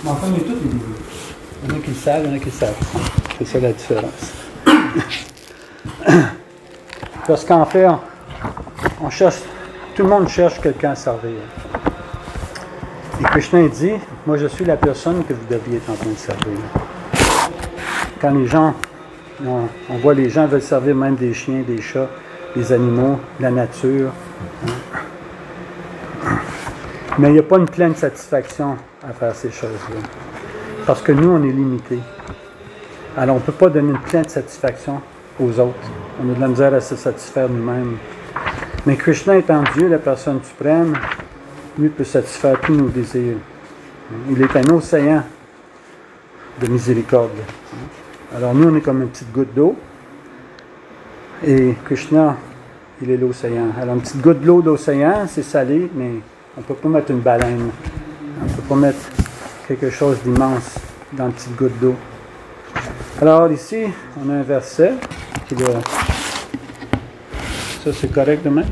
Mais enfin, on est tous des débuts. Il y en a qui le savent, il y en a qui le savent. C'est ça la différence. Parce qu'en fait, on cherche, tout le monde cherche quelqu'un à servir. Et Krishna dit, moi je suis la personne que vous devriez être en train de servir. Quand les gens, on voit les gens veulent servir même des chiens, des chats, des animaux, la nature. Mais il n'y a pas une pleine satisfaction à faire ces choses-là. Parce que nous, on est limités. Alors, on ne peut pas donner une pleine satisfaction aux autres. On a de la misère à se satisfaire nous-mêmes. Mais Krishna étant Dieu, la personne suprême, lui peut satisfaire tous nos désirs. Il est un océan de miséricorde. Alors, nous, on est comme une petite goutte d'eau. Et Krishna, il est l'océan. Alors, une petite goutte d'eau d'océan, c'est salé, mais on ne peut pas mettre une baleine. On ne peut pas mettre quelque chose d'immense dans une petite goutte d'eau. Alors, ici, on a un verset qui est ça, c'est correct de même?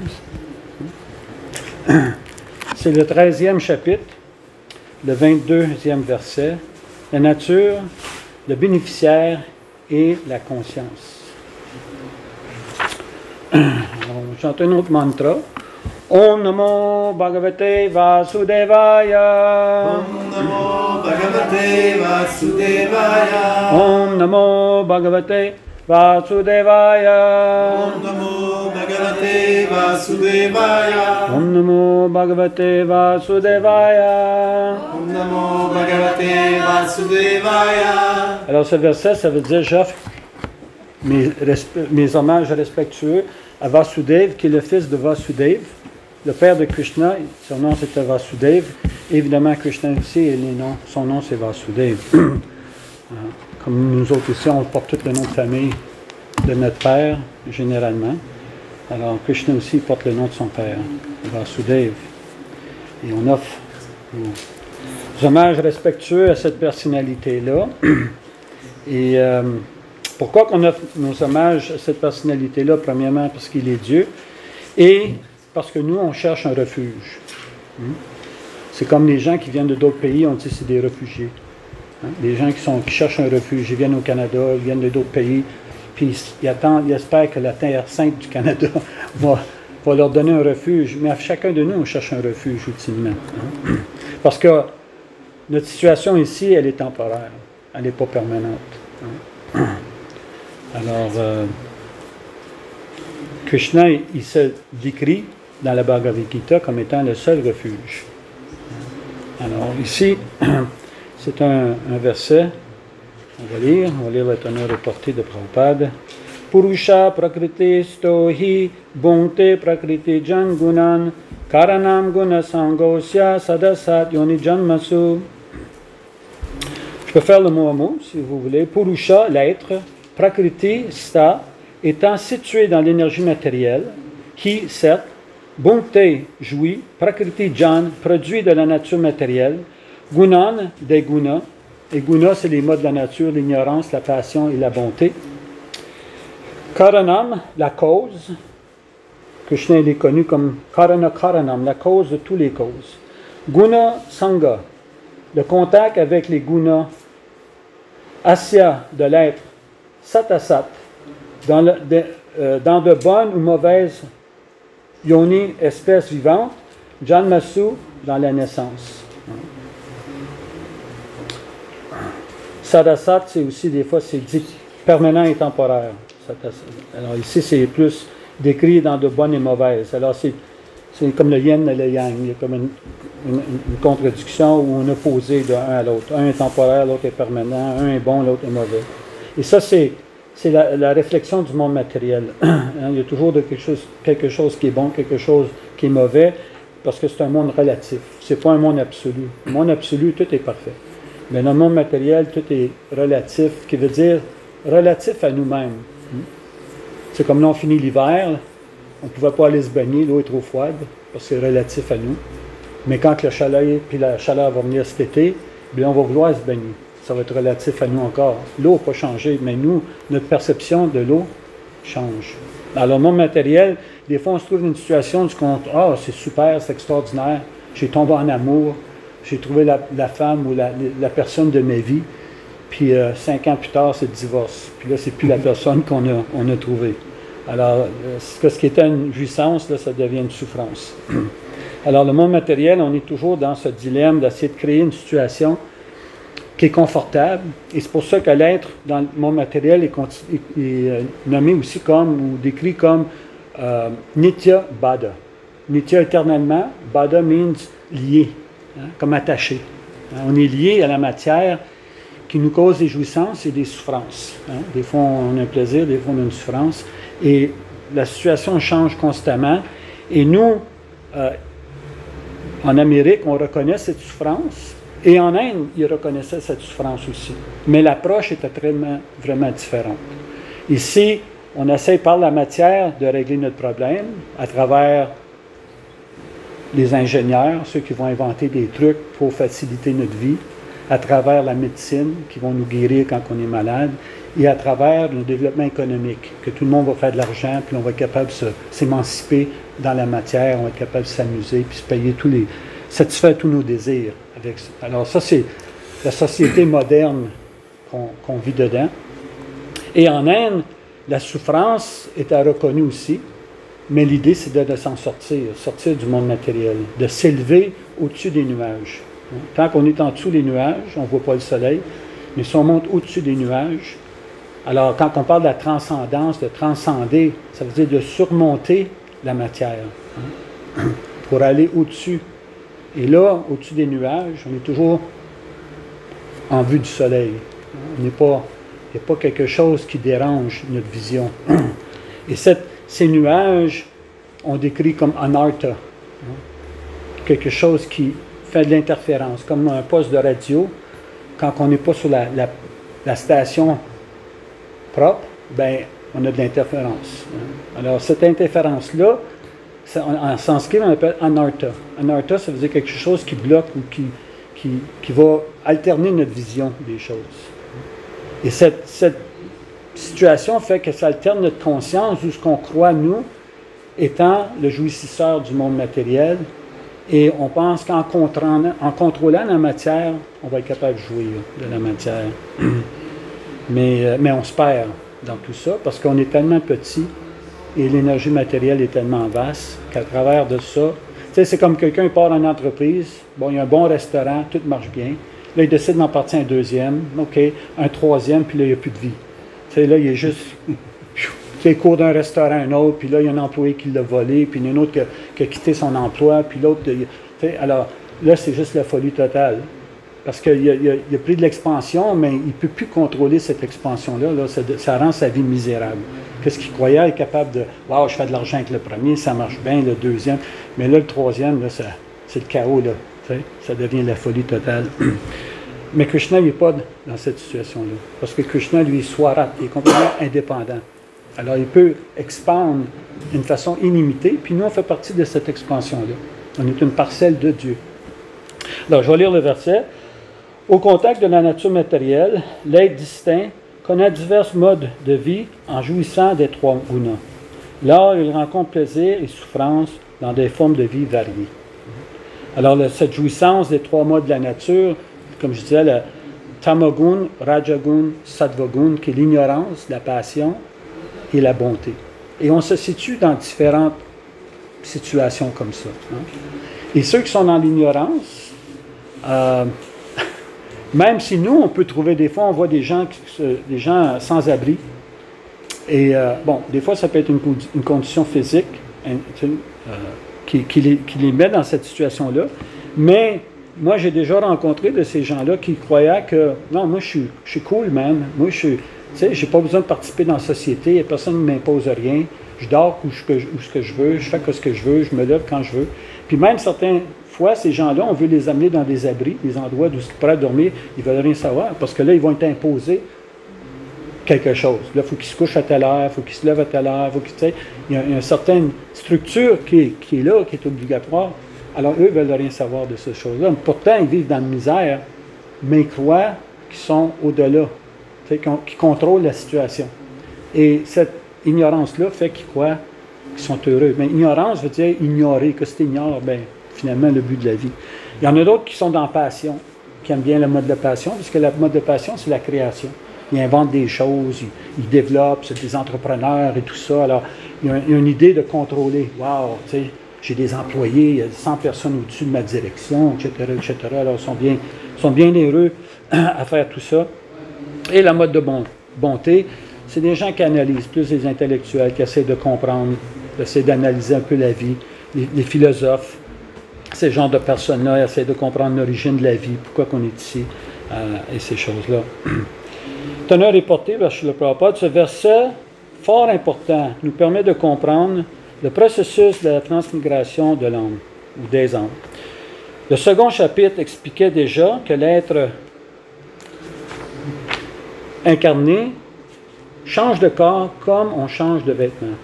C'est le 13e chapitre, le 22e verset. La nature, le bénéficiaire et la conscience. On chante un autre mantra. Om Namo Bhagavate Vasudevaya. Om Namo Bhagavate Vasudevaya. Om Namo Bhagavate Vasudevaya. Om Namo Bhagavate Vasudevaya. Om Namo Bhagavate Vasudevaya. Om Namo Bhagavate Vasudevaya. Alors ce verset, ça veut dire j'offre mes hommages respectueux à Vasudev, qui est le fils de Vasudev, le père de Krishna. Son nom c'était Vasudev. Évidemment, Krishna aussi, son nom c'est Vasudev. Comme nous autres ici, on porte tout le nom de famille de notre père, généralement. Alors, Krishna aussi porte le nom de son père, Vasudev. Et on offre des hommages respectueux à cette personnalité-là. Et pourquoi qu'on offre nos hommages à cette personnalité-là? Premièrement, parce qu'il est Dieu. Et parce que nous, on cherche un refuge. C'est comme les gens qui viennent de d'autres pays, on dit que c'est des réfugiés. Les gens qui cherchent un refuge, ils viennent au Canada, ils viennent de d'autres pays, puis ils espèrent que la terre sainte du Canada va leur donner un refuge. Mais à chacun de nous, on cherche un refuge ultimement. Parce que notre situation ici, elle est temporaire. Elle n'est pas permanente. Alors, Krishna, il se décrit dans la Bhagavad Gita comme étant le seul refuge. Alors, ici, c'est un verset, on va lire l'étonnant reporté de Prabhupada. Purusha prakriti stohi bhunte prakriti jangunan karanam guna sangosya sadasat yoni janmasu. Je peux faire le mot à mot, si vous voulez. Purusha, l'être, prakriti, sta, étant situé dans l'énergie matérielle, qui, certes, bhunte, jouit, prakriti jan, produit de la nature matérielle, gunan, des gunas, et gunas, c'est les modes de la nature, l'ignorance, la passion et la bonté. Karanam, la cause. Krishna est connu comme Karana Karanam, la cause de toutes les causes. Guna Sangha, le contact avec les gunas. Asya, de l'être. Satasat, dans de bonnes ou mauvaises yoni, espèces vivantes. Janmasu, dans la naissance. Sadasat, c'est aussi des fois, c'est dit permanent et temporaire. Alors ici, c'est plus décrit dans de bonnes et mauvaises. Alors c'est comme le yin et le yang. Il y a comme une contradiction ou un opposé de un à l'autre. Un est temporaire, l'autre est permanent. Un est bon, l'autre est mauvais. Et ça, c'est la réflexion du monde matériel. Il y a toujours quelque chose qui est bon, quelque chose qui est mauvais, parce que c'est un monde relatif. C'est pas un monde absolu. Le monde absolu, tout est parfait. Mais dans le monde matériel, tout est relatif, qui veut dire relatif à nous-mêmes. C'est comme là, on finit l'hiver, on ne pouvait pas aller se baigner, l'eau est trop froide, parce que c'est relatif à nous. Mais quand la chaleur va venir cet été, bien, on va vouloir se baigner. Ça va être relatif à nous encore. L'eau n'a pas changé, mais nous, notre perception de l'eau change. Dans le monde matériel, des fois, on se trouve dans une situation du compte, c'est super, c'est extraordinaire, j'ai tombé en amour, j'ai trouvé la femme ou la personne de ma vie, puis 5 ans plus tard, c'est le divorce. Puis là, c'est plus la personne qu'on a trouvée. Alors, ce qui était une jouissance, là, ça devient une souffrance. Alors, le monde matériel, on est toujours dans ce dilemme d'essayer de créer une situation qui est confortable. Et c'est pour ça que l'être dans le monde matériel est nommé aussi comme, ou décrit comme Nitya Bada. Nitya éternellement, Bada means lié, hein, comme attaché. Hein, on est lié à la matière qui nous cause des jouissances et des souffrances. Hein. Des fois, on a un plaisir, des fois, on a une souffrance. Et la situation change constamment. Et nous, en Amérique, on reconnaît cette souffrance. Et en Inde, ils reconnaissaient cette souffrance aussi. Mais l'approche était vraiment différente. Ici, on essaie par la matière de régler notre problème à travers les ingénieurs, ceux qui vont inventer des trucs pour faciliter notre vie, à travers la médecine, qui vont nous guérir quand on est malade, et à travers le développement économique, que tout le monde va faire de l'argent, puis on va être capable de s'émanciper dans la matière, on va être capable de s'amuser, puis se payer satisfaire tous nos désirs. Alors ça, c'est la société moderne qu'on vit dedans. Et en Inde, la souffrance était reconnue aussi, mais l'idée, c'est de s'en sortir du monde matériel, de s'élever au-dessus des nuages. Tant qu'on est en dessous des nuages, on ne voit pas le soleil, mais si on monte au-dessus des nuages, alors quand on parle de la transcendance, de transcender, ça veut dire de surmonter la matière, hein, pour aller au-dessus. Et là, au-dessus des nuages, on est toujours en vue du soleil. Il n'y a pas quelque chose qui dérange notre vision. Et ces nuages, on décrit comme anartha, hein, quelque chose qui fait de l'interférence, comme un poste de radio. Quand on n'est pas sur la station propre, ben, on a de l'interférence. Hein. Alors, cette interférence-là, en sanskrit, on appelle anartha. Anartha, ça veut dire quelque chose qui bloque ou qui va alterner notre vision des choses. Et cette situation fait que ça alterne notre conscience, où ce qu'on croit, nous, étant le jouississeur du monde matériel, et on pense qu'en contrôlant la matière, on va être capable de jouir de la matière. Mais on se perd dans tout ça, parce qu'on est tellement petit, et l'énergie matérielle est tellement vaste qu'à travers de ça, tu sais, c'est comme quelqu'un part en entreprise, bon, il y a un bon restaurant, tout marche bien. Là, il décide d'en partir un deuxième, OK, un troisième, puis là, il n'y a plus de vie. Tu sais, là, il est juste, tu sais, il court d'un restaurant à un autre, puis là, il y a un employé qui l'a volé, puis il y en a un autre qui a quitté son emploi, puis l'autre, tu sais, alors, là, c'est juste la folie totale. Parce qu'il a pris de l'expansion, mais il ne peut plus contrôler cette expansion-là. Là, ça rend sa vie misérable. Qu'est-ce qu'il croyait être capable de « Wow, je fais de l'argent avec le premier, ça marche bien, le deuxième. » Mais là, le troisième, là, c'est le chaos. Là, ça devient la folie totale. Mais Krishna, il n'est pas dans cette situation-là. Parce que Krishna, lui, est swarat, il est complètement indépendant. Alors, il peut expandre d'une façon illimitée, puis nous, on fait partie de cette expansion-là. On est une parcelle de Dieu. Alors, je vais lire le verset. Au contact de la nature matérielle, l'être distinct connaît divers modes de vie en jouissant des trois gunas. Là, il rencontre plaisir et souffrance dans des formes de vie variées. Alors, cette jouissance des trois modes de la nature, comme je disais, le tamagun, rajagun, sattvagun, qui est l'ignorance, la passion et la bonté. Et on se situe dans différentes situations comme ça. Hein. Et ceux qui sont dans l'ignorance, même si nous, on peut trouver des fois, on voit des gens sans abri. Et bon, des fois, ça peut être une condition physique qui les met dans cette situation-là. Mais moi, j'ai déjà rencontré de ces gens-là qui croyaient que, non, moi, je suis cool, man. Moi, tu sais, j'ai pas besoin de participer dans la société. Personne ne m'impose rien. Je dors où ce que je veux. Je fais ce que je veux. Je me lève quand je veux. Puis même certaines fois, ces gens-là, on veut les amener dans des abris, des endroits où ils pourraient dormir. Ils ne veulent rien savoir parce que là, ils vont être imposés quelque chose. Là, il faut qu'ils se couchent à telle heure, il faut qu'ils se lèvent à telle heure. Il y a une certaine structure qui est là, qui est obligatoire. Alors, eux ne veulent rien savoir de ces choses-là. Pourtant, ils vivent dans la misère, mais ils croient qu'ils sont au-delà, qu'ils contrôlent la situation. Et cette ignorance-là fait qu'ils croient qu'ils sont heureux. Mais ignorance veut dire ignorer. Que si tu ignores, bien, finalement le but de la vie. Il y en a d'autres qui sont dans passion, qui aiment bien le mode de passion, puisque le mode de passion, c'est la création. Ils inventent des choses, ils développent, c'est des entrepreneurs et tout ça. Alors, il y a une idée de contrôler. Wow, tu sais, j'ai des employés, il y a 100 personnes au-dessus de ma direction, etc., etc. Alors, ils sont bien heureux à faire tout ça. Et la mode de bonté, c'est des gens qui analysent, plus les intellectuels, qui essaient de comprendre, qui essaient d'analyser un peu la vie. Les philosophes, ces genres de personnes-là essaient de comprendre l'origine de la vie, pourquoi on est ici, et ces choses-là. Teneur et portée, vers Srila Prabhupada, ce verset fort important nous permet de comprendre le processus de la transmigration de l'âme, ou des âmes. Le second chapitre expliquait déjà que l'être incarné change de corps comme on change de vêtements.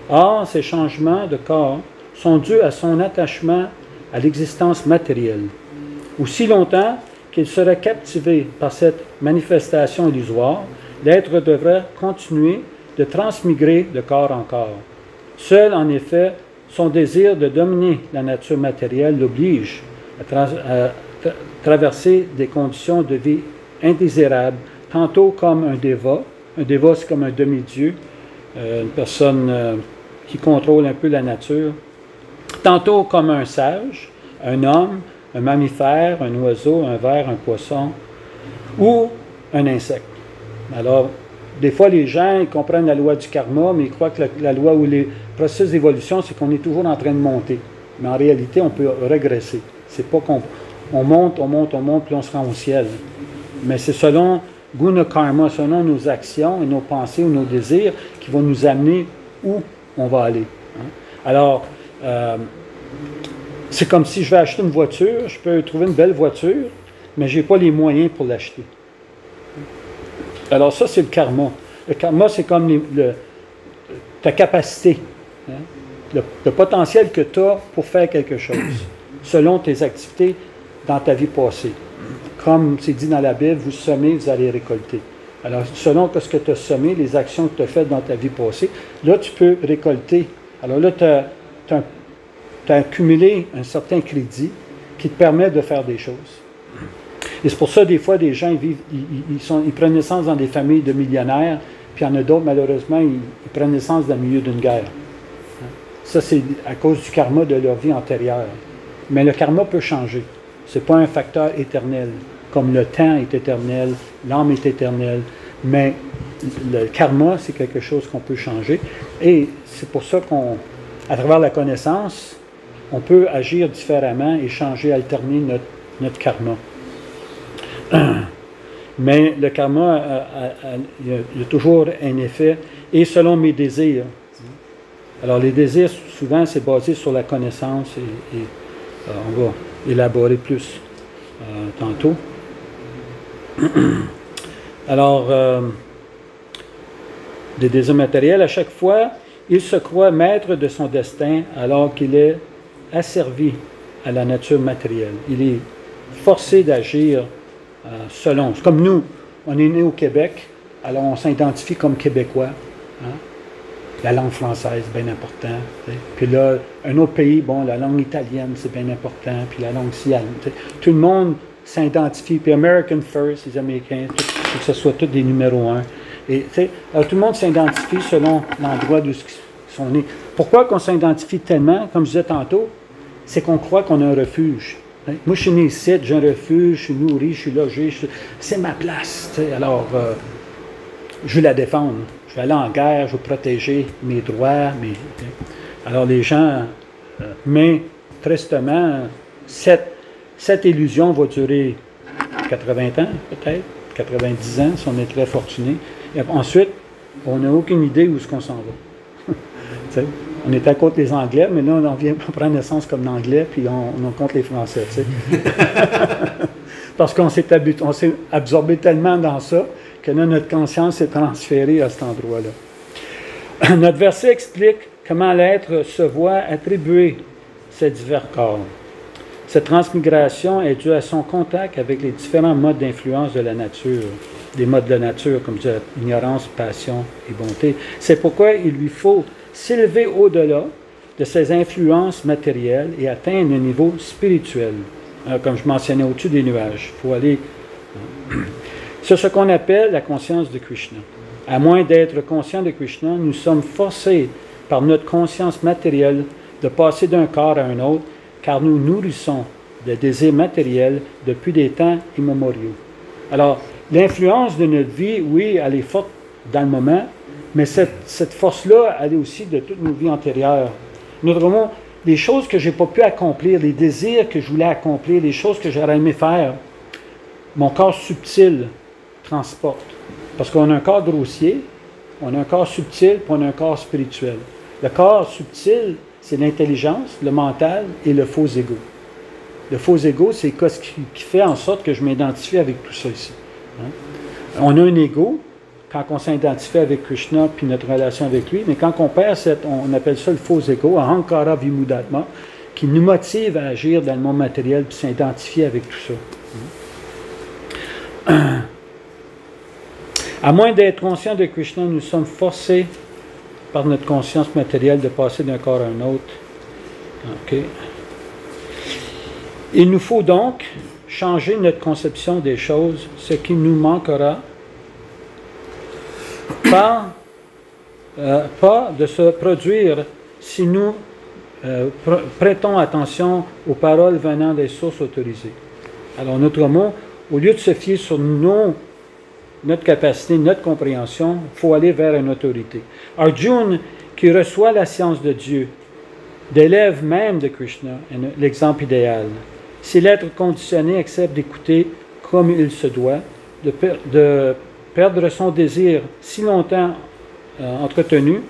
Or, ces changements de corps sont dus à son attachement à l'existence matérielle. Aussi longtemps qu'il serait captivé par cette manifestation illusoire, l'être devrait continuer de transmigrer de corps en corps. Seul, en effet, son désir de dominer la nature matérielle l'oblige à traverser des conditions de vie indésirables, tantôt comme un déva. Un déva, c'est comme un demi-dieu, une personne qui contrôle un peu la nature. Tantôt comme un sage, un homme, un mammifère, un oiseau, un ver, un poisson, ou un insecte. Alors, des fois, les gens ils comprennent la loi du karma, mais ils croient que la loi ou les processus d'évolution, c'est qu'on est toujours en train de monter. Mais en réalité, on peut régresser. C'est pas qu'on monte, puis on se rend au ciel. Mais c'est selon guna karma, selon nos actions et nos pensées ou nos désirs qui vont nous amener où on va aller. Alors, c'est comme si je vais acheter une voiture, je peux trouver une belle voiture, mais je n'ai pas les moyens pour l'acheter. Alors ça, c'est le karma. Le karma, c'est comme ta capacité, le potentiel que tu as pour faire quelque chose, selon tes activités dans ta vie passée. Comme c'est dit dans la Bible, vous semez, vous allez récolter. Alors, selon ce que tu as semé, les actions que tu as faites dans ta vie passée, là, tu peux récolter. Alors là, tu as accumulé un certain crédit qui te permet de faire des choses. Et c'est pour ça, des fois, des gens, ils prennent naissance dans des familles de millionnaires, puis il y en a d'autres, malheureusement, ils prennent naissance dans le milieu d'une guerre. Ça, c'est à cause du karma de leur vie antérieure. Mais le karma peut changer. Ce n'est pas un facteur éternel. Comme le temps est éternel, l'âme est éternelle, mais le karma, c'est quelque chose qu'on peut changer. Et c'est pour ça qu'à travers la connaissance, on peut agir différemment et changer, alterner notre karma. Mais le karma, il y a toujours un effet, et selon mes désirs. Alors les désirs, souvent, c'est basé sur la connaissance, et on va élaborer plus tantôt. Alors, des désirs matériels, à chaque fois, il se croit maître de son destin alors qu'il est asservi à la nature matérielle. Il est forcé d'agir selon. C'est comme nous, on est né au Québec, alors on s'identifie comme Québécois. Hein? La langue française, c'est bien important. T'sais. Puis là, un autre pays, bon, la langue italienne, c'est bien important. Puis la langue sienne. Tout le monde s'identifie. Puis American First, les Américains, que ce soit tous des numéros 1. Et, alors, tout le monde s'identifie selon l'endroit d'où ils sont nés. Pourquoi qu'on s'identifie tellement, comme je disais tantôt, c'est qu'on croit qu'on a un refuge. Moi, je suis né ici, j'ai un refuge, je suis nourri, je suis logé, c'est ma place. T'sais. Alors, je veux la défendre. Je vais aller en guerre, je veux protéger mes droits. Alors les gens, mais tristement, cette illusion va durer 80 ans peut-être, 90 ans si on est très fortuné. Et ensuite, on n'a aucune idée où est-ce qu'on s'en va. On était contre les Anglais, mais là on vient prendre naissance comme l'Anglais, puis on contre les Français. Parce qu'on s'est absorbé tellement dans ça, que là, notre conscience est transférée à cet endroit-là. Notre verset explique comment l'être se voit attribuer ces divers corps. Cette transmigration est due à son contact avec les différents modes d'influence de la nature, des modes de la nature, comme ignorance, passion et bonté. C'est pourquoi il lui faut s'élever au-delà de ces influences matérielles et atteindre un niveau spirituel. Comme je mentionnais au-dessus des nuages. Il faut aller... C'est ce qu'on appelle la conscience de Krishna. À moins d'être conscient de Krishna, nous sommes forcés par notre conscience matérielle de passer d'un corps à un autre, car nous nourrissons des désirs matériels depuis des temps immémoriaux. Alors, l'influence de notre vie, oui, elle est forte dans le moment, mais cette force-là, elle est aussi de toutes nos vies antérieures. Autrement, les choses que je n'ai pas pu accomplir, les désirs que je voulais accomplir, les choses que j'aurais aimé faire, mon corps subtil transporte. Parce qu'on a un corps grossier, on a un corps subtil, puis on a un corps spirituel. Le corps subtil, c'est l'intelligence, le mental et le faux ego. Le faux ego, c'est ce qui fait en sorte que je m'identifie avec tout ça ici. Hein? On a un ego quand on s'identifie avec Krishna puis notre relation avec lui, mais quand on perd on appelle ça le faux ego, ahankara vimudatma, qui nous motive à agir dans le monde matériel puis s'identifier avec tout ça. À moins d'être conscient de Krishna, nous sommes forcés par notre conscience matérielle de passer d'un corps à un autre. Okay. Il nous faut donc changer notre conception des choses, ce qui nous manquera pas de se produire si nous prêtons attention aux paroles venant des sources autorisées. Alors, en autre mot, au lieu de se fier sur notre capacité, notre compréhension, il faut aller vers une autorité. Arjuna, qui reçoit la science de Dieu, d'élève même de Krishna, l'exemple idéal. Si l'être conditionné accepte d'écouter comme il se doit, de perdre son désir si longtemps entretenu,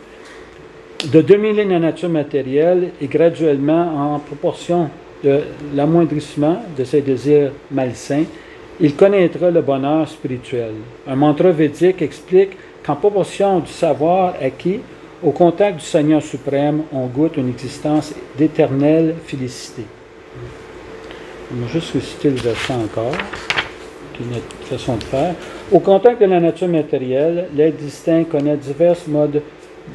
de dominer la nature matérielle et graduellement, en proportion de l'amoindrissement de ses désirs malsains, il connaîtra le bonheur spirituel. Un mantra védique explique qu'en proportion du savoir acquis, au contact du Seigneur suprême, on goûte une existence d'éternelle félicité. On va juste reciter le verset encore, qui est notre façon de faire. Au contact de la nature matérielle, l'être distinct connaît divers modes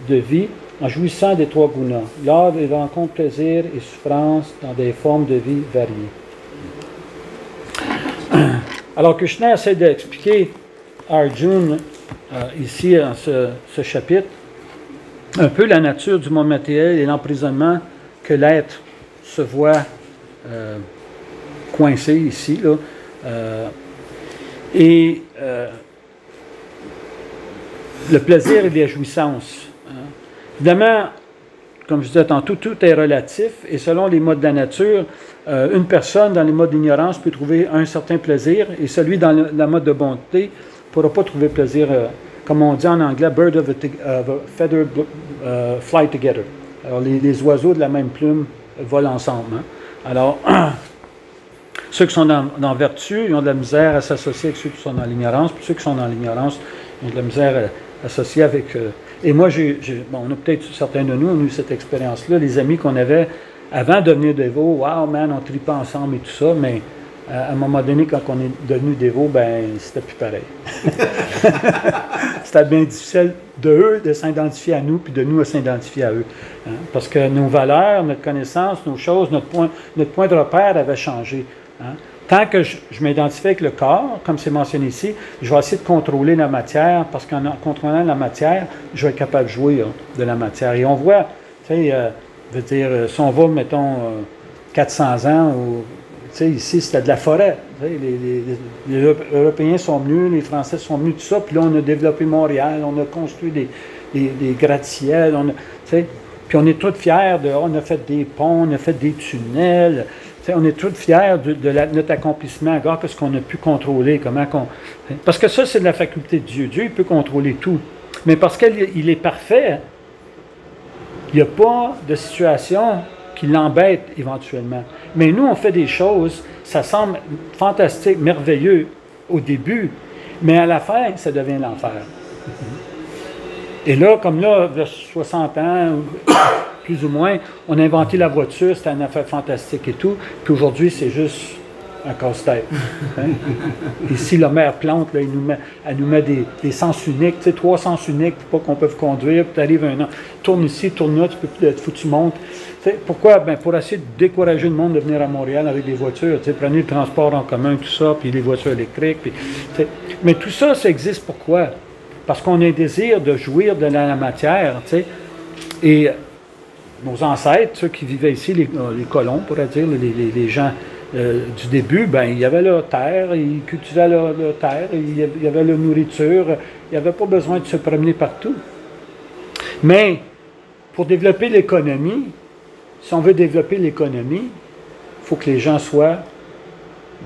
de vie en jouissant des trois gunas. Lors il rencontre plaisir et souffrance dans des formes de vie variées. Alors Krishna essaie d'expliquer à Arjuna, ici, dans ce chapitre, un peu la nature du monde matériel et l'emprisonnement que l'être se voit coincé ici. Là, le plaisir et les jouissances. Hein. Évidemment, comme je disais tantôt, tout est relatif et selon les modes de la nature, une personne dans les modes d'ignorance peut trouver un certain plaisir et celui dans la mode de bonté ne pourra pas trouver plaisir, comme on dit en anglais, bird of a feather fly together. Alors les oiseaux de la même plume volent ensemble. Hein. Alors, ceux qui sont dans vertu, ils ont de la misère à s'associer avec ceux qui sont dans l'ignorance, puis ceux qui sont dans l'ignorance, ils ont de la misère à s'associer avec... Et moi, on a peut-être, certains de nous, on a eu cette expérience-là, les amis qu'on avait avant de devenir dévots, wow, man, on tripait ensemble et tout ça, mais à un moment donné, quand on est devenu dévots, ben, c'était plus pareil. C'était bien difficile d'eux de s'identifier à nous, puis de nous à s'identifier à eux. Hein? Parce que nos valeurs, notre connaissance, nos choses, notre point de repère avait changé. Hein? Tant que je m'identifie avec le corps, comme c'est mentionné ici, je vais essayer de contrôler la matière, parce qu'en contrôlant la matière, je vais être capable de jouir de la matière. Et on voit, tu sais, veut dire, si on va, mettons, 400 ans, ou, tu sais, ici, c'était de la forêt. Tu sais, les Européens sont venus, les Français sont venus, tout ça, puis là, on a développé Montréal, on a construit des gratte-ciels, tu sais, puis on est tous fiers on a fait des ponts, on a fait des tunnels. T'sais, on est tous fiers de notre accomplissement, regarde ce qu'on a pu contrôler, parce que ça, c'est de la faculté de Dieu. Dieu, il peut contrôler tout. Mais parce qu'il est parfait, il n'y a pas de situation qui l'embête éventuellement. Mais nous, on fait des choses, ça semble fantastique, merveilleux au début, mais à la fin, ça devient l'enfer. Et là, comme là, vers 60 ans, plus ou moins, on a inventé la voiture, c'était une affaire fantastique et tout. Puis aujourd'hui, c'est juste un casse-tête. Hein? Ici, la mère plante, là, elle nous met des sens uniques, tu sais, 3 sens uniques pour pas qu'on peut conduire, puis tu arrives un an, tourne ici, tourne là, tu peux plus, faut que tu montes. Tu sais, pourquoi? Ben, pour essayer de décourager le monde de venir à Montréal avec des voitures. Tu sais, prenez le transport en commun, tout ça, puis les voitures électriques. Puis, tu sais. Mais tout ça, ça existe pourquoi? Parce qu'on a un désir de jouir de la matière, tu sais. Et nos ancêtres, ceux qui vivaient ici, les colons, on pourrait dire, les gens du début, ben, il y avait leur terre, ils cultivaient leur terre, il y avait leur nourriture, il n'y avait pas besoin de se promener partout. Mais pour développer l'économie, si on veut développer l'économie, il faut que les gens soient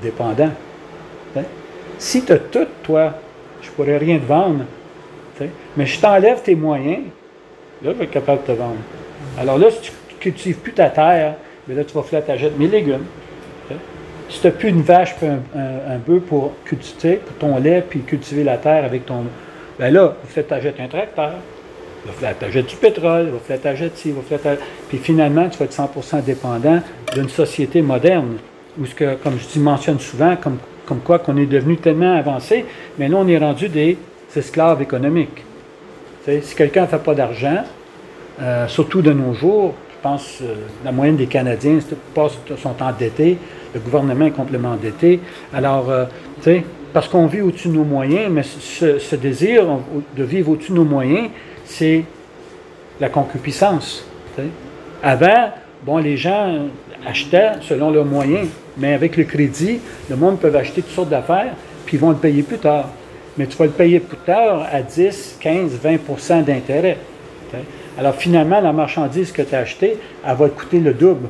dépendants. Hein? Si tu as tout, toi, je ne pourrais rien te vendre, hein? Mais je t'enlève tes moyens, là, je vais être capable de te vendre. Alors là, si tu ne cultives plus ta terre, bien là, tu vas falloir que tu achètes mes légumes. Hein? Si tu n'as plus une vache et un bœuf pour cultiver pour ton lait puis cultiver la terre avec ton... Bien là, il faut que tu achètes un tracteur. Il va falloir que tu achètes du pétrole, il va falloir que tu achètes ci, il va falloir que puis finalement, tu vas être 100% dépendant d'une société moderne, où, comme je dis, mentionne souvent, comme quoi qu'on est devenu tellement avancé, mais là, on est rendu des esclaves économiques. T'sais, si quelqu'un ne fait pas d'argent, surtout de nos jours, je pense la moyenne des Canadiens sont endettés, le gouvernement est complètement endetté. Alors, parce qu'on vit au-dessus de nos moyens, mais ce désir de vivre au-dessus de nos moyens, c'est la concupiscence. T'sais. Avant, bon, les gens achetaient selon leurs moyens, mais avec le crédit, le monde peut acheter toutes sortes d'affaires, puis ils vont le payer plus tard. Mais tu vas le payer plus tard à 10, 15, 20 d'intérêt. T'sais. Alors finalement, la marchandise que tu as achetée, elle va te coûter le double.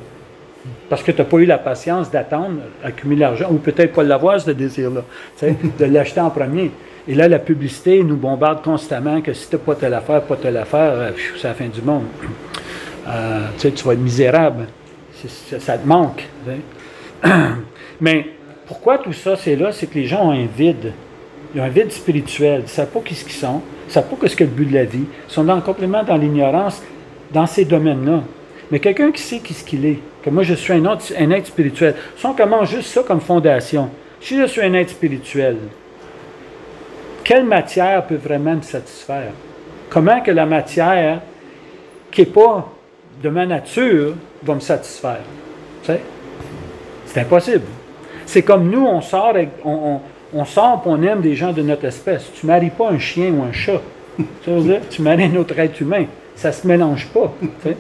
Parce que tu n'as pas eu la patience d'attendre, accumuler l'argent, ou peut-être pas l'avoir, ce désir-là, de l'acheter en premier. Et là, la publicité nous bombarde constamment que si tu n'as pas telle affaire, c'est la fin du monde. Tu vas être misérable. Ça te manque. Mais pourquoi tout ça, c'est là? C'est que les gens ont un vide. Ils ont un vide spirituel. Ils ne savent pas qui ils sont. Ils ne savent pas ce qu'est le but de la vie. Ils sont complètement dans l'ignorance dans ces domaines-là. Mais quelqu'un qui sait qui ce qu'il est, que moi je suis un être spirituel, si on commence juste ça comme fondation, si je suis un être spirituel, quelle matière peut vraiment me satisfaire? Comment que la matière qui n'est pas de ma nature va me satisfaire? Tu sais? C'est impossible. C'est comme nous, on sort et on aime des gens de notre espèce. Tu ne maries pas un chien ou un chat. Tu veux dire? Tu maries un autre être humain. Ça ne se mélange pas. Tu sais?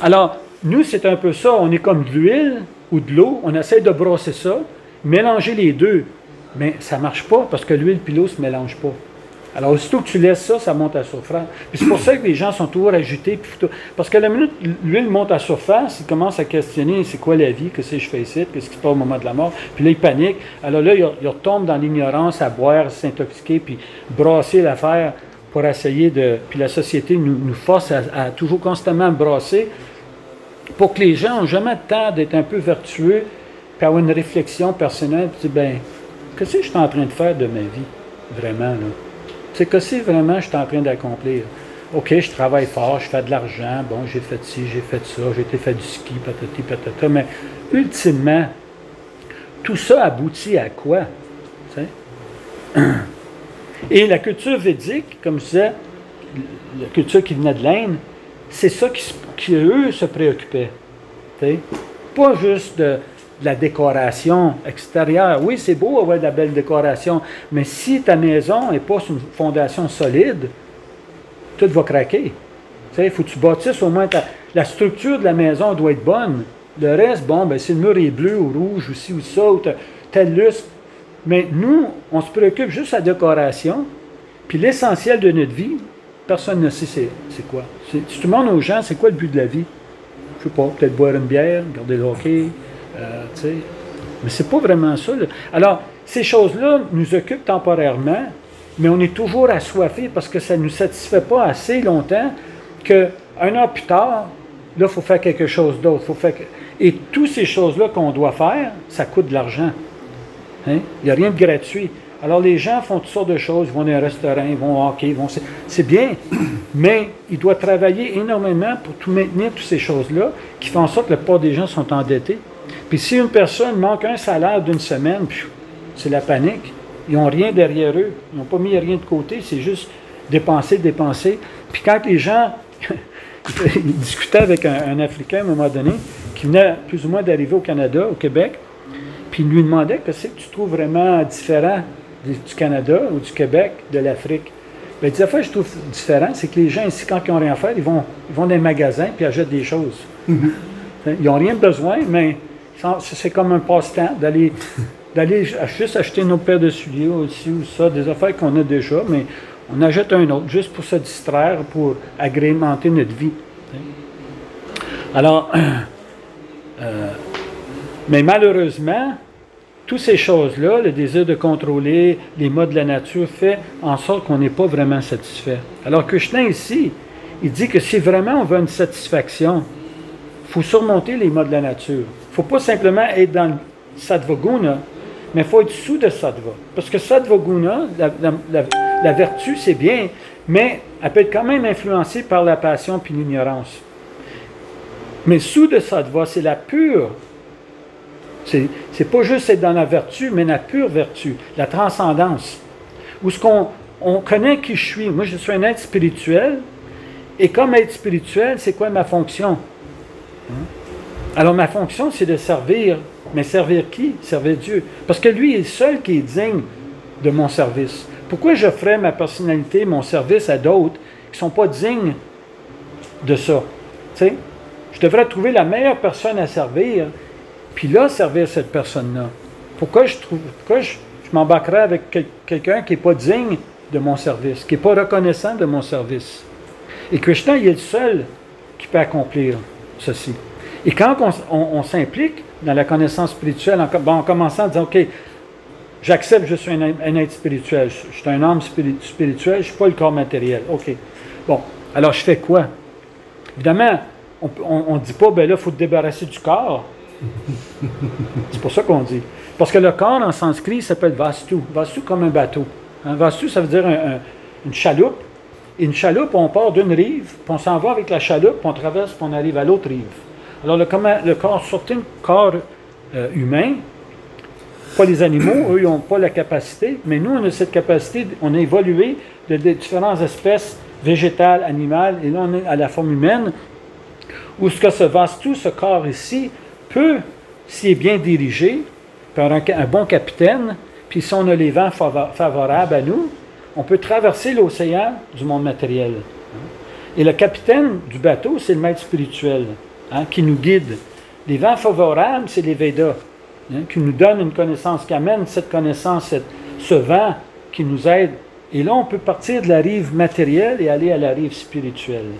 Alors, nous, c'est un peu ça. On est comme de l'huile ou de l'eau. On essaie de brosser ça, mélanger les deux. Mais ça ne marche pas parce que l'huile et l'eau ne se mélangent pas. Alors, aussitôt que tu laisses ça, ça monte à surface. Puis c'est pour ça que les gens sont toujours agités. Parce que la minute l'huile monte à surface, ils commencent à questionner c'est quoi la vie, qu'est-ce que je fais ici, qu'est-ce qui se passe au moment de la mort. Puis là, ils paniquent. Alors là, ils retombent dans l'ignorance à boire, s'intoxiquer, puis brasser l'affaire pour essayer de... Puis la société nous force à toujours constamment brasser pour que les gens n'ont jamais le temps d'être un peu vertueux, puis avoir une réflexion personnelle, puis dire, bien, qu'est-ce que je suis en train de faire de ma vie, vraiment, là? C'est que c'est vraiment je suis en train d'accomplir. OK, je travaille fort, je fais de l'argent, bon, j'ai fait ci, j'ai fait ça, j'ai été fait du ski, patati, patata, mais ultimement, tout ça aboutit à quoi? Tu sais? Et la culture védique, comme je disais, la culture qui venait de l'Inde, c'est ça qui eux, se préoccupaient. Tu sais? Pas juste de la décoration extérieure. Oui, c'est beau avoir de la belle décoration, mais si ta maison n'est pas sur une fondation solide, tout va craquer. Il faut que tu bâtisses au moins la structure de la maison doit être bonne. Le reste, bon, ben, si le mur est bleu ou rouge ou ci ou ça, ou tel lustre. Mais nous, on se préoccupe juste de la décoration, puis l'essentiel de notre vie, personne ne sait c'est quoi. Si tu demandes aux gens, c'est quoi le but de la vie? Je ne sais pas, peut-être boire une bière, regarder le hockey, mais c'est pas vraiment ça. Là. Alors, ces choses-là nous occupent temporairement, mais on est toujours assoiffé parce que ça ne nous satisfait pas assez longtemps qu'un an plus tard, là, il faut faire quelque chose d'autre. Et toutes ces choses-là qu'on doit faire, ça coûte de l'argent. Hein? Il n'y a rien de gratuit. Alors, les gens font toutes sortes de choses. Ils vont dans un restaurant, ils vont au hockey, c'est bien, mais ils doivent travailler énormément pour tout maintenir toutes ces choses-là qui font en sorte que la plupart des gens sont endettés. Puis Puis si une personne manque un salaire d'une semaine, c'est la panique. Ils n'ont rien derrière eux. Ils n'ont pas mis rien de côté. C'est juste dépenser, dépenser. Puis quand les gens... ils discutaient avec un Africain à un moment donné, qui venait plus ou moins d'arriver au Canada, au Québec, puis il lui demandait qu'est-ce que tu trouves vraiment différent du Canada ou du Québec, de l'Afrique. Bien, il disait, je trouve différent, c'est que les gens ici, quand ils n'ont rien à faire, ils vont dans les magasins puis achètent des choses. Ils n'ont rien besoin, mais c'est comme un passe-temps d'aller juste acheter nos paires de souliers aussi ou ça, des affaires qu'on a déjà, mais on achète un autre, juste pour se distraire, pour agrémenter notre vie. Alors, mais malheureusement, toutes ces choses-là, le désir de contrôler les modes de la nature, fait en sorte qu'on n'est pas vraiment satisfait. Alors Krishna ici, il dit que si vraiment on veut une satisfaction, il faut surmonter les modes de la nature. Il ne faut pas simplement être dans le sattva guna, mais il faut être sous de sattva. Parce que sattva guna, la vertu, c'est bien, mais elle peut être quand même influencée par la passion puis l'ignorance. Mais sous de sattva, c'est la pure. C'est pas juste être dans la vertu, mais la pure vertu, la transcendance. Où ce on connaît qui je suis. Moi, je suis un être spirituel, et comme être spirituel, c'est quoi ma fonction? Alors, ma fonction, c'est de servir. Mais servir qui? Servir Dieu. Parce que lui est le seul qui est digne de mon service. Pourquoi je ferais ma personnalité, mon service à d'autres qui ne sont pas dignes de ça? Tu sais? Je devrais trouver la meilleure personne à servir, puis là, servir cette personne-là. Pourquoi je m'embarquerais avec quelqu'un qui n'est pas digne de mon service, qui n'est pas reconnaissant de mon service? Et Krishna, il est le seul qui peut accomplir ceci. Et quand on s'implique dans la connaissance spirituelle, en commençant à dire, OK, j'accepte, je suis un être spirituel, je suis un homme spirituel, je ne suis pas le corps matériel. OK. Bon, alors je fais quoi? Évidemment, on ne dit pas, ben là, il faut te débarrasser du corps. C'est pour ça qu'on dit. Parce que le corps, en sanskrit, s'appelle vastu. Vastu comme un bateau. Vastu, ça veut dire une chaloupe. Et une chaloupe, on part d'une rive, puis on s'en va avec la chaloupe, puis on traverse, puis on arrive à l'autre rive. Alors, le corps, surtout le corps humain, pas les animaux, eux, ils n'ont pas la capacité, mais nous, on a cette capacité, on a évolué de différentes espèces végétales, animales, et là, on est à la forme humaine, où ce vastu, ce corps ici, peut, s'il est bien dirigé, par un bon capitaine, puis si on a les vents favorables à nous, on peut traverser l'océan du monde matériel. Et le capitaine du bateau, c'est le maître spirituel, qui nous guide. Les vents favorables, c'est les Védas, qui nous donnent une connaissance, qui amène cette connaissance, ce vent qui nous aide. Et là, on peut partir de la rive matérielle et aller à la rive spirituelle.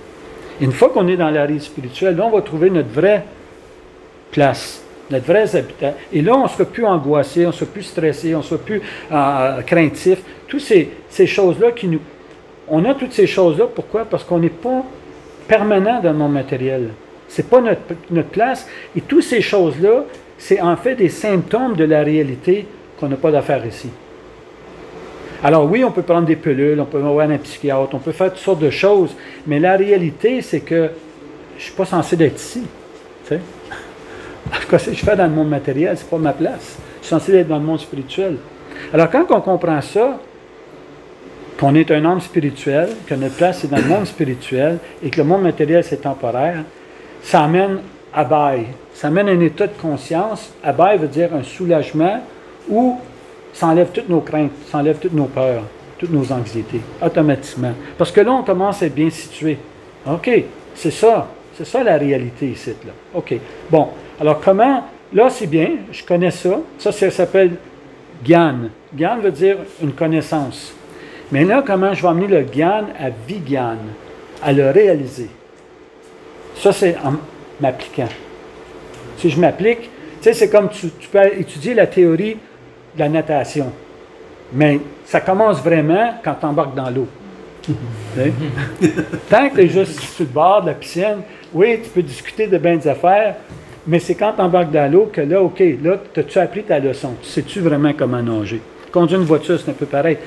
Et une fois qu'on est dans la rive spirituelle, là, on va trouver notre vraie place, notre vrai habitat. Et là, on ne sera plus angoissé, on ne sera plus stressé, on ne sera plus craintif. Toutes ces choses-là on a toutes ces choses-là, pourquoi? Parce qu'on n'est pas permanent dans le monde matériel. Ce n'est pas notre place. Et toutes ces choses-là, c'est en fait des symptômes de la réalité qu'on n'a pas d'affaire ici. Alors oui, on peut prendre des pilules, on peut avoir un psychiatre, on peut faire toutes sortes de choses, mais la réalité, c'est que je ne suis pas censé être ici. Tu sais? Ce que je fais dans le monde matériel, ce n'est pas ma place. Je suis censé être dans le monde spirituel. Alors quand on comprend ça, qu'on est un homme spirituel, que notre place est dans le monde spirituel et que le monde matériel c'est temporaire, ça amène à bail. Ça amène un état de conscience. À bail veut dire un soulagement où ça enlève toutes nos craintes, ça enlève toutes nos peurs, toutes nos anxiétés, automatiquement. Parce que là, on commence à être bien situé. OK, c'est ça la réalité ici. Là. OK, bon. Alors comment, là c'est bien, je connais ça. Ça s'appelle Gyan. Gyan veut dire une connaissance. Mais là, comment je vais amener le Gyan à Vigyan, à le réaliser? Ça, c'est en m'appliquant. Si je m'applique, tu sais, c'est comme tu peux étudier la théorie de la natation. Mais ça commence vraiment quand tu embarques dans l'eau. Tant que tu es juste sur le bord de la piscine, oui, tu peux discuter de bien des affaires, mais c'est quand tu embarques dans l'eau que là, OK, là, as-tu appris ta leçon? Sais-tu vraiment comment nager? Conduire une voiture, c'est un peu pareil.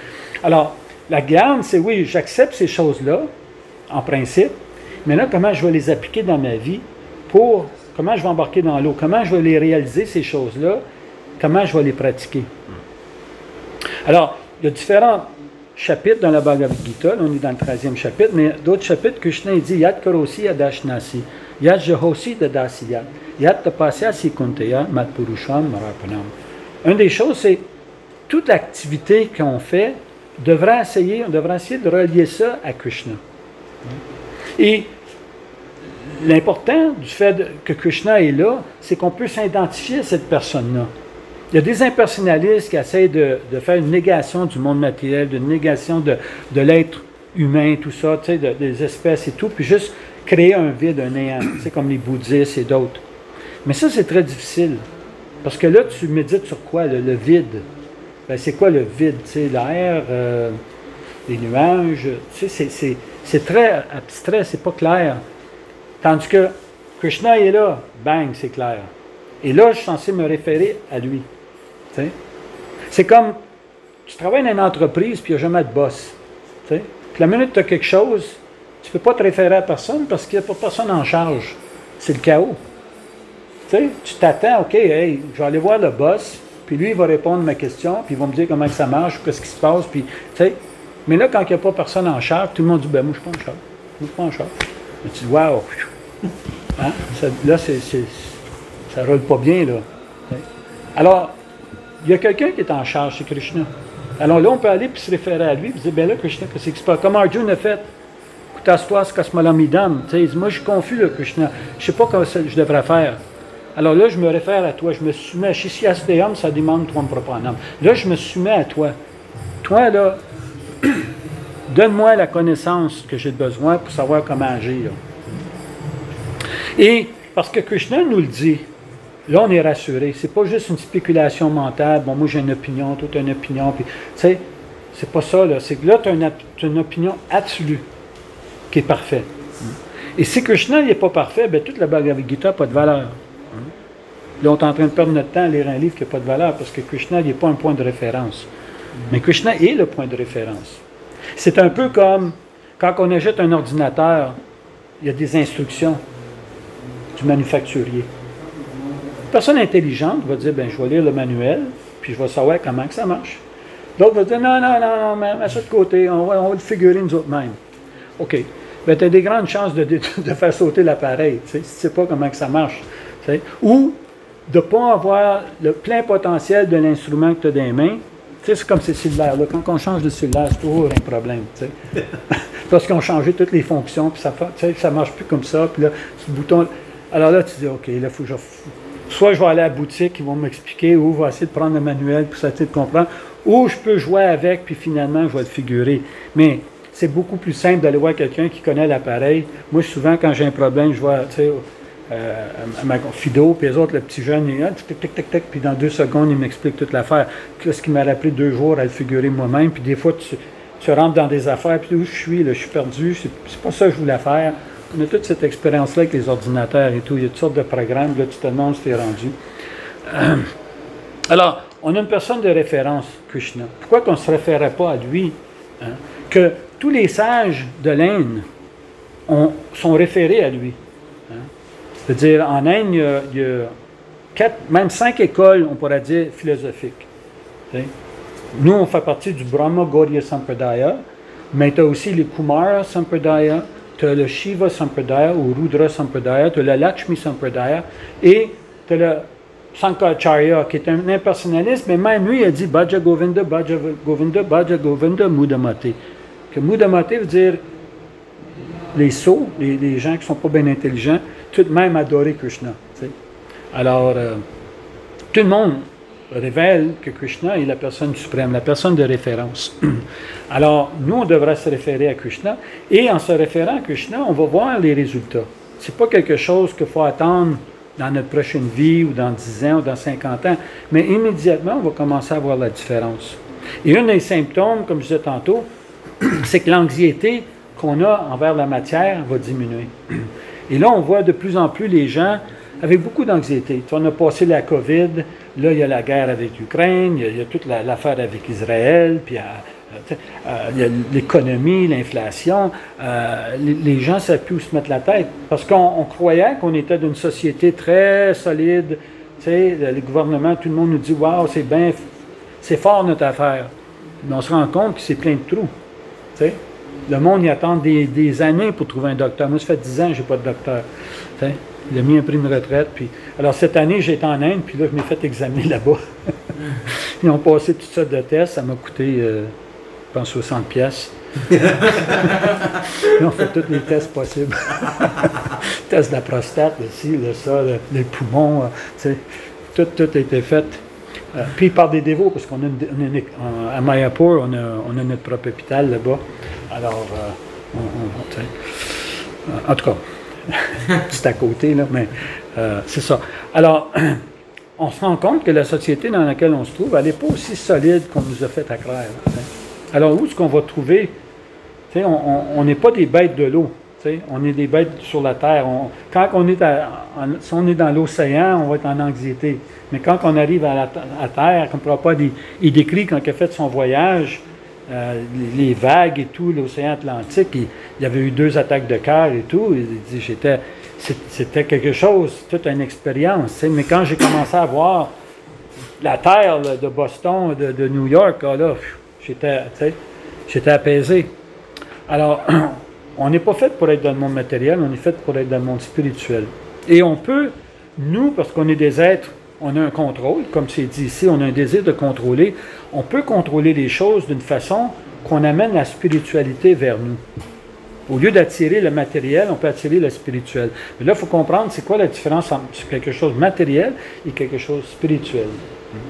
Alors, la garde, c'est oui, j'accepte ces choses-là, en principe, mais là, comment je vais les appliquer dans ma vie pour comment je vais embarquer dans l'eau, comment je vais les réaliser, ces choses-là, comment je vais les pratiquer. Alors, il y a différents chapitres dans la Bhagavad Gita, là, on est dans le 13e chapitre, mais d'autres chapitres, Krishna il dit Yat karosi yadashnasi, Yat jahosi dadasiyat, Yat tapasyasi kunteya matpurusham marapanam. Une des choses, c'est toute l'activité qu'on fait, on devrait essayer de relier ça à Krishna. Et l'important du fait que Krishna est là, c'est qu'on peut s'identifier à cette personne-là. Il y a des impersonnalistes qui essayent de faire une négation du monde matériel, une négation de l'être humain, tout ça, tu sais, des espèces et tout, puis juste créer un vide, un néant, tu sais, comme les bouddhistes et d'autres. Mais ça, c'est très difficile. Parce que là, tu médites sur quoi? Le vide. Ben, c'est quoi le vide? Tu sais, l'air, les nuages, tu sais, c'est très abstrait, c'est pas clair. Tandis que Krishna est là, bang, c'est clair. Et là, je suis censé me référer à lui. Tu sais? C'est comme, tu travailles dans une entreprise, puis il n'y a jamais de boss. Tu sais? Puis la minute que tu as quelque chose, tu ne peux pas te référer à personne parce qu'il n'y a pas personne en charge. C'est le chaos. Tu sais? Tu t'attends, OK, hey, je vais aller voir le boss, puis lui, il va répondre à ma question, puis il va me dire comment ça marche, qu'est-ce qui se passe, puis, tu sais. Mais là, quand il n'y a pas personne en charge, tout le monde dit, ben moi, je ne suis pas en charge. Moi, je ne suis pas en charge. Et tu dis, wow! Hein? Là, ça ne roule pas bien, là. Alors, il y a quelqu'un qui est en charge, c'est Krishna. Alors là, on peut aller puis se référer à lui, puis dire, ben là, Krishna, qu'est-ce qui se passe? Comme Arjuna a fait, Kutaswas Kasmalamidam. Moi, je suis confus, là, Krishna. Je ne sais pas comment je devrais faire. Alors là, je me réfère à toi. Je me soumets. Shishyastéam, ça demande toi me propanam. Là, je me soumets à toi. Toi, là, donne-moi la connaissance que j'ai besoin pour savoir comment agir. Et parce que Krishna nous le dit, là, on est rassuré. C'est pas juste une spéculation mentale. Bon, moi, j'ai une opinion, toi, tu as une opinion. Puis, tu sais, c'est pas ça, là. C'est que là, tu as une opinion absolue qui est parfaite. Et si Krishna n'est pas parfait, bien, toute la Bhagavad Gita n'a pas de valeur. Là, on est en train de perdre notre temps à lire un livre qui n'a pas de valeur parce que Krishna n'est pas un point de référence. Mais Krishna est le point de référence. C'est un peu comme quand on achète un ordinateur, il y a des instructions du manufacturier. Une personne intelligente va dire, ben, je vais lire le manuel, puis je vais savoir comment que ça marche. L'autre va dire, non, mets ça de côté, on va le figurer nous autres mêmes. OK. Ben, tu as des grandes chances de faire sauter l'appareil, si tu ne sais pas comment que ça marche. T'sais. Ou de ne pas avoir le plein potentiel de l'instrument que tu as dans les mains. C'est comme ces cellulaires. Là. Quand on change de cellulaire, c'est toujours un problème. Parce qu'ils ont changé toutes les fonctions, puis ça ne marche plus comme ça. Puis là, ce bouton. Alors là, tu dis, OK, là, faut que soit je vais aller à la boutique, ils vont m'expliquer, ou je vais essayer de prendre le manuel pour essayer de comprendre, ou je peux jouer avec, puis finalement, je vais le figurer. Mais c'est beaucoup plus simple d'aller voir quelqu'un qui connaît l'appareil. Moi, souvent, quand j'ai un problème, je vois, tu sais, à ma Fido, puis les autres, le petit jeune, il tic, puis dans 2 secondes, il m'explique toute l'affaire. Ce qui m'a pris 2 jours à le figurer moi-même, puis des fois, tu rentres dans des affaires, puis où je suis perdu, c'est pas ça que je voulais faire. On a toute cette expérience-là avec les ordinateurs et tout, il y a toutes sortes de programmes, là, tu te demandes ce que tu es rendu. Alors, on a une personne de référence, Krishna. Pourquoi qu'on ne se référait pas à lui? Hein? Que tous les sages de l'Inde sont référés à lui. C'est-à-dire, en Inde, il y a 4, même 5 écoles, on pourrait dire, philosophiques. T'sais? Nous, on fait partie du Brahma Gauriya Sampradaya, mais tu as aussi les Kumara Sampradaya, tu as le Shiva Sampradaya ou Rudra Sampradaya, tu as le Lakshmi Sampradaya, et tu as le Sankaracharya, qui est un impersonnaliste, mais même lui, il a dit Bhaja Govinda, Bhaja Govinda, Bhaja Govinda, Mudamate. Que Mudamate veut dire les sots, les gens qui ne sont pas bien intelligents, tout de même adorer Krishna. T'sais. Alors, tout le monde révèle que Krishna est la personne suprême, la personne de référence. Alors, nous, on devrait se référer à Krishna, et en se référant à Krishna, on va voir les résultats. Ce n'est pas quelque chose qu'il faut attendre dans notre prochaine vie, ou dans 10 ans, ou dans 50 ans, mais immédiatement, on va commencer à voir la différence. Et un des symptômes, comme je disais tantôt, c'est que l'anxiété qu'on a envers la matière va diminuer. Et là, on voit de plus en plus les gens avec beaucoup d'anxiété. On a passé la COVID, là, il y a la guerre avec l'Ukraine, il y a toute l'affaire avec Israël, puis l'économie, l'inflation, les gens ne savaient plus où se mettre la tête. Parce qu'on croyait qu'on était d'une société très solide. Le gouvernement, tout le monde nous dit « Wow, c'est bien, c'est fort notre affaire ». Mais on se rend compte que c'est plein de trous. T'sais. Le monde y attend des années pour trouver un docteur. Moi, ça fait 10 ans que je n'ai pas de docteur. T'sais. Il a mis un prix de retraite. Puis... Alors, cette année, j'étais en Inde, puis là, je m'ai fait examiner là-bas. Ils ont passé toutes sortes de tests. Ça m'a coûté, je pense, 60 pièces. Ils ont fait tous les tests possibles. Test de la prostate, le ci, le ça, les poumons. Tout a été fait. Puis par des dévots, parce qu'on a à Mayapur, on a notre propre hôpital là-bas. Alors, en tout cas, c'est à côté, là, mais c'est ça. Alors, on se rend compte que la société dans laquelle on se trouve, elle n'est pas aussi solide qu'on nous a fait à croire. Alors, où est-ce qu'on va trouver? On n'est pas des bêtes de l'eau. On est des bêtes sur la terre. Quand on est si on est dans l'océan, on va être en anxiété. Mais quand on arrive à terre, comme Prabhupada, il décrit quand il a fait son voyage, les vagues et tout, l'océan Atlantique, il y avait eu 2 attaques de cœur et tout. Il dit, c'était quelque chose, toute une expérience. Mais quand j'ai commencé à voir la terre là, de Boston, de New York, là, j'étais apaisé. Alors, on n'est pas fait pour être dans le monde matériel, on est fait pour être dans le monde spirituel. Et on peut, nous, parce qu'on est des êtres, on a un contrôle, comme c'est dit ici, on a un désir de contrôler. On peut contrôler les choses d'une façon qu'on amène la spiritualité vers nous. Au lieu d'attirer le matériel, on peut attirer le spirituel. Mais là, il faut comprendre, c'est quoi la différence entre quelque chose de matériel et quelque chose de spirituel.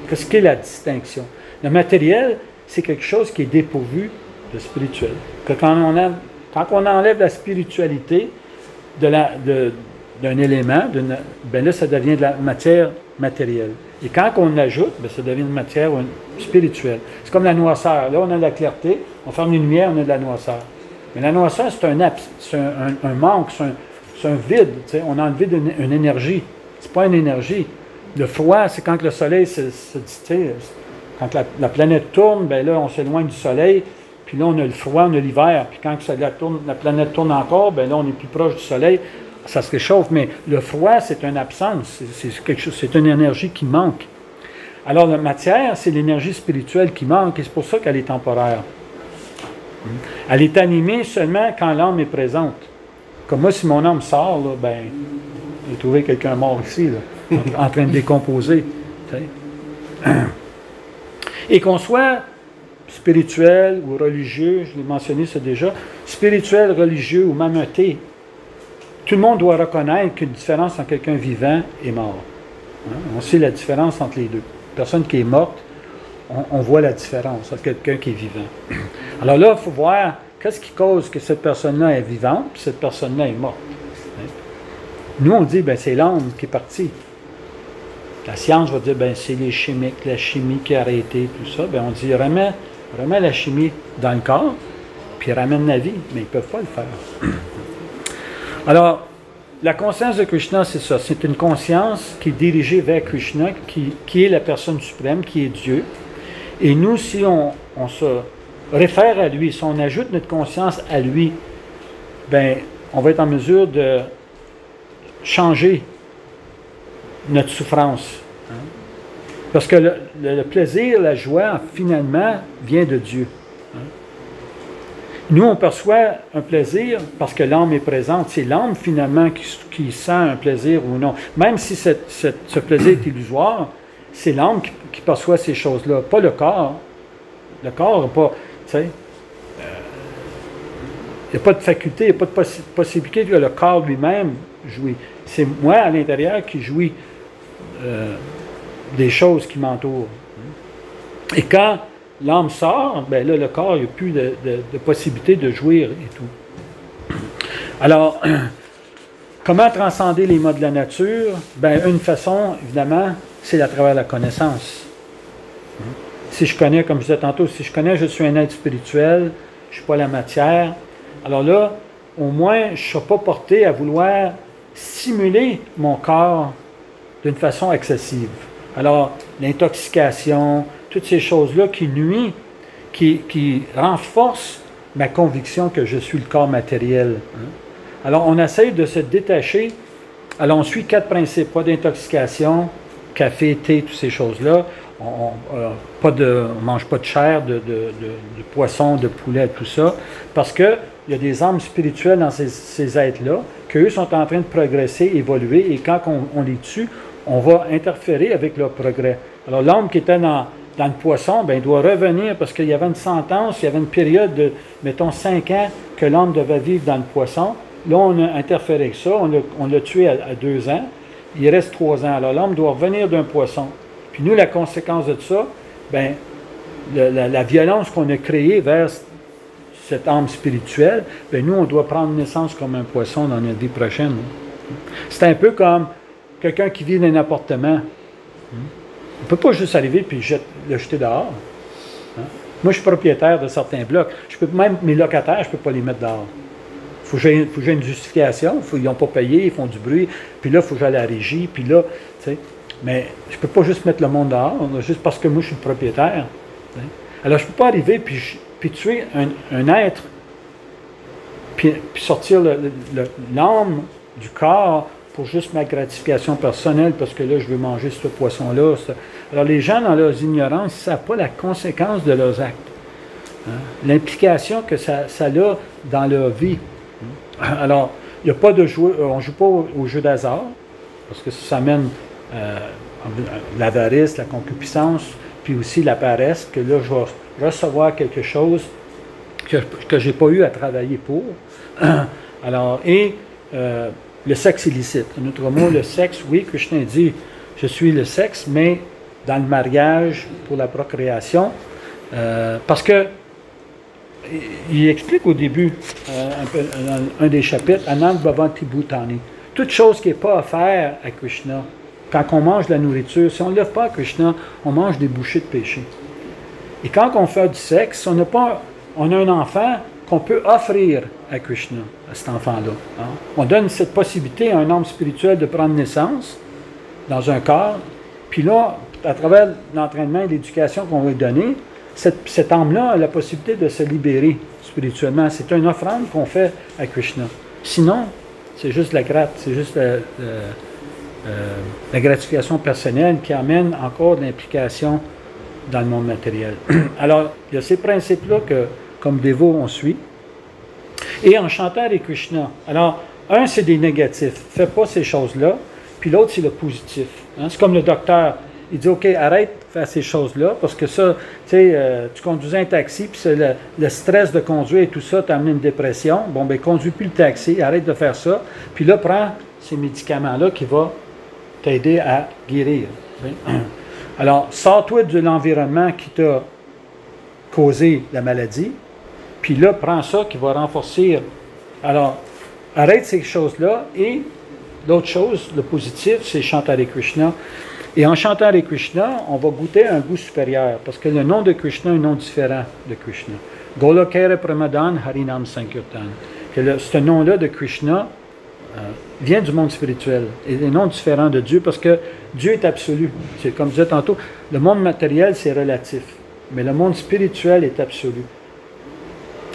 Qu'est-ce qu'est la distinction? Le matériel, c'est quelque chose qui est dépourvu de spirituel. Quand on enlève la spiritualité d'un élément, ben là, ça devient de la matière matérielle. Et quand on ajoute, ben ça devient une matière spirituelle. C'est comme la noirceur. Là, on a de la clarté, on ferme les lumières, on a de la noirceur. Mais la noirceur, c'est un manque, c'est un vide. T'sais. On a enlevé une énergie. C'est pas une énergie. Le froid, c'est quand le soleil quand la planète tourne, ben là, on s'éloigne du soleil. Puis là, on a le froid, on a l'hiver. Puis quand la planète tourne encore, ben là, on est plus proche du soleil. Ça se réchauffe. Mais le froid, c'est une absence. C'est une énergie qui manque. Alors, la matière, c'est l'énergie spirituelle qui manque. Et c'est pour ça qu'elle est temporaire. Elle est animée seulement quand l'âme est présente. Comme moi, si mon âme sort, là, ben, j'ai trouvé quelqu'un mort ici, là, en train de décomposer. Et qu'on soit spirituel ou religieux, je l'ai mentionné ça déjà, spirituel, religieux ou même athée, tout le monde doit reconnaître qu'il y a une différence entre quelqu'un vivant et mort. On sait la différence entre les deux. Une personne qui est morte, on voit la différence entre quelqu'un qui est vivant. Alors là, il faut voir qu'est-ce qui cause que cette personne-là est vivante, puis cette personne-là est morte. Nous, on dit, ben c'est l'âme qui est partie. La science va dire, ben c'est les chimiques, la chimie qui a arrêté, tout ça. Ben on dit, remets la chimie dans le corps, puis ramène la vie, mais ils ne peuvent pas le faire. Alors, la conscience de Krishna, c'est ça. C'est une conscience qui est dirigée vers Krishna, qui est la personne suprême, qui est Dieu. Et nous, si on se réfère à lui, si on ajoute notre conscience à lui, ben, on va être en mesure de changer notre souffrance. Parce que le plaisir, la joie, finalement, vient de Dieu. Nous, on perçoit un plaisir parce que l'âme est présente. C'est l'âme, finalement, qui sent un plaisir ou non. Même si ce plaisir est illusoire, c'est l'âme qui perçoit ces choses-là, pas le corps. Le corps n'a pas, tu sais, il n'y a pas de faculté, il n'y a pas de possibilité que le corps lui-même jouit. C'est moi, à l'intérieur, qui jouis des choses qui m'entourent. Et quand l'âme sort, ben là, le corps, il n'y a plus de possibilité de jouir et tout. Alors, comment transcender les modes de la nature? Ben, une façon, évidemment, c'est à travers la connaissance. Si je connais, comme je disais tantôt, si je connais, je suis un être spirituel, je ne suis pas la matière, alors là, au moins, je ne serai pas porté à vouloir stimuler mon corps d'une façon excessive. Alors, l'intoxication, toutes ces choses-là qui qui renforce ma conviction que je suis le corps matériel. Hein. Alors, on essaye de se détacher. Alors, on suit 4 principes. Pas d'intoxication, café, thé, toutes ces choses-là. On ne mange pas de chair, de poisson, de poulet, tout ça. Parce qu'il y a des âmes spirituelles dans ces êtres-là, qu'eux sont en train de progresser, évoluer, et quand on les tue, on va interférer avec leur progrès. Alors, l'homme qui était dans le poisson, ben, il doit revenir parce qu'il y avait une sentence, il y avait une période de, mettons, 5 ans que l'homme devait vivre dans le poisson. Là, on a interféré avec ça, on l'a tué à 2 ans. Il reste 3 ans. Alors, l'homme doit revenir d'un poisson. Puis nous, la conséquence de ça, ben, la violence qu'on a créée vers cette âme spirituelle, ben, nous, on doit prendre naissance comme un poisson dans notre vie prochaine. C'est un peu comme quelqu'un qui vit dans un appartement. On ne peut pas juste arriver et le jeter dehors. Hein? Moi, je suis propriétaire de certains blocs. Même mes locataires, je ne peux pas les mettre dehors. Il faut que j'ai une justification. Ils n'ont pas payé, ils font du bruit. Puis là, il faut que j'aille à la régie. Puis là, tu sais. Mais je ne peux pas juste mettre le monde dehors, juste parce que moi, je suis le propriétaire. Tu sais. Alors, je ne peux pas arriver puis tuer un être, puis sortir l'âme du corps pour juste ma gratification personnelle, parce que là, je veux manger ce poisson-là. Alors, les gens, dans leur ignorance, ne savent pas la conséquence de leurs actes. Hein? L'implication que ça a dans leur vie. Alors, il n'y a pas de jeu, on ne joue pas au jeu d'hasard, parce que ça amène l'avarice, la concupiscence, puis aussi la paresse, que là, je vais recevoir quelque chose que je n'ai pas eu à travailler pour. Alors, le sexe illicite. En autre mot, le sexe, oui, Krishna dit, je suis le sexe, mais dans le mariage, pour la procréation, parce que il explique au début, un des chapitres, Anand Bhavanti Bhutani, toute chose qui n'est pas à faire à Krishna. Quand on mange de la nourriture, si on ne lève pas à Krishna, on mange des bouchées de péché. Et quand on fait du sexe, on a un enfant qu'on peut offrir à Krishna, à cet enfant-là. Hein? On donne cette possibilité à un homme spirituel de prendre naissance dans un corps, puis là, à travers l'entraînement et l'éducation qu'on va lui donner, cet âme-là a la possibilité de se libérer spirituellement. C'est une offrande qu'on fait à Krishna. Sinon, c'est juste la gratte, c'est juste la gratification personnelle qui amène encore de l'implication dans le monde matériel. Alors, il y a ces principes-là que, comme dévot, on suit. Et en chantant Hare Krishna. Alors, un, c'est des négatifs. Fais pas ces choses-là. Puis l'autre, c'est le positif. Hein? C'est comme le docteur. Il dit, OK, arrête de faire ces choses-là, parce que ça, tu sais, tu conduisais un taxi, puis le stress de conduire et tout ça t'a amené une dépression. Bon, ben conduis plus le taxi, arrête de faire ça. Puis là, prends ces médicaments-là qui vont t'aider à guérir. Alors, sors-toi de l'environnement qui t'a causé la maladie, puis là, prends ça qui va renforcer. Alors, arrête ces choses-là, et l'autre chose, le positif, c'est chanter Hare Krishna. Et en chantant Hare Krishna, on va goûter un goût supérieur, parce que le nom de Krishna est un nom différent de Krishna. Golokera Pramadan Harinam Sankirtan. Ce nom-là de Krishna vient du monde spirituel, et est un nom différent de Dieu, parce que Dieu est absolu. C'est comme je disais tantôt, le monde matériel, c'est relatif, mais le monde spirituel est absolu.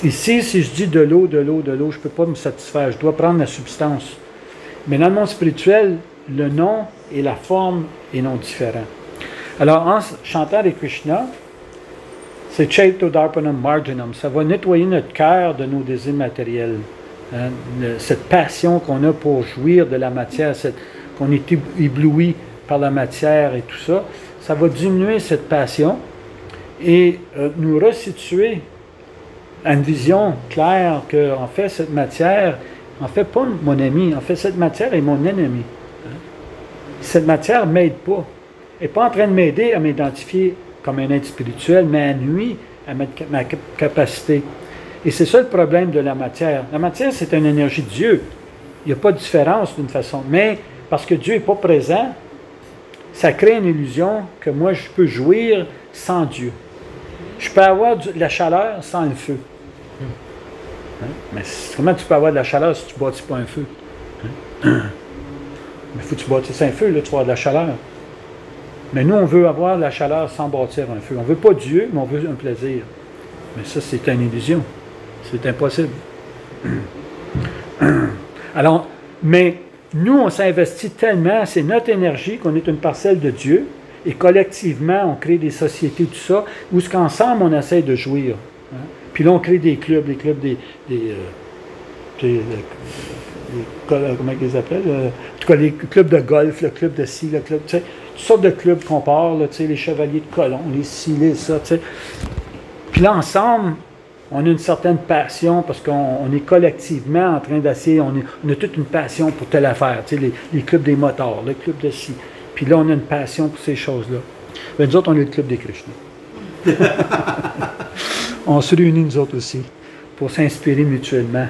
Ici, si je dis de l'eau, je ne peux pas me satisfaire, je dois prendre la substance. Mais dans le monde spirituel, le nom et la forme est non différents. Alors, en chantant Hare Krishna, c'est Chaito Darpanam Marjanam. Ça va nettoyer notre cœur de nos désirs matériels. Hein, cette passion qu'on a pour jouir de la matière, qu'on est ébloui par la matière et tout ça, ça va diminuer cette passion et nous resituer à une vision claire que, en fait, cette matière, en fait, pas mon ami, en fait, cette matière est mon ennemi. Hein? Cette matière ne m'aide pas. Elle n'est pas en train de m'aider à m'identifier comme un être spirituel, mais elle nuit à ma capacité. Et c'est ça le problème de la matière. La matière, c'est une énergie de Dieu. Il n'y a pas de différence d'une façon. Mais parce que Dieu n'est pas présent, ça crée une illusion que moi, je peux jouir sans Dieu. Je peux avoir de la chaleur sans le feu. Hein? Mais comment tu peux avoir de la chaleur si tu ne bâtis pas un feu? Hein? Mais il faut que tu bâtisses un feu, là, tu vas avoir de la chaleur. Mais nous, on veut avoir de la chaleur sans bâtir un feu. On ne veut pas Dieu, mais on veut un plaisir. Mais ça, c'est une illusion. C'est impossible. Alors, mais nous, on s'investit tellement, c'est notre énergie qu'on est une parcelle de Dieu, et collectivement, on crée des sociétés, tout ça, où ce qu'ensemble, on essaie de jouir. Hein? Puis là, on crée des clubs, comment ils les appellent? En tout cas, les clubs de golf, le club de ci, le club, tu sais, toutes sortes de clubs qu'on part, là, tu sais, les chevaliers de colon, les ci, les ça, tu sais. Puis là, ensemble, on a une certaine passion parce qu'on est collectivement en train d'essayer, on a toute une passion pour telle affaire, tu sais, les clubs des motards, le club de ci. Puis là, on a une passion pour ces choses-là. Mais nous autres, on est le club des Krishna. On se réunit, nous autres aussi, pour s'inspirer mutuellement,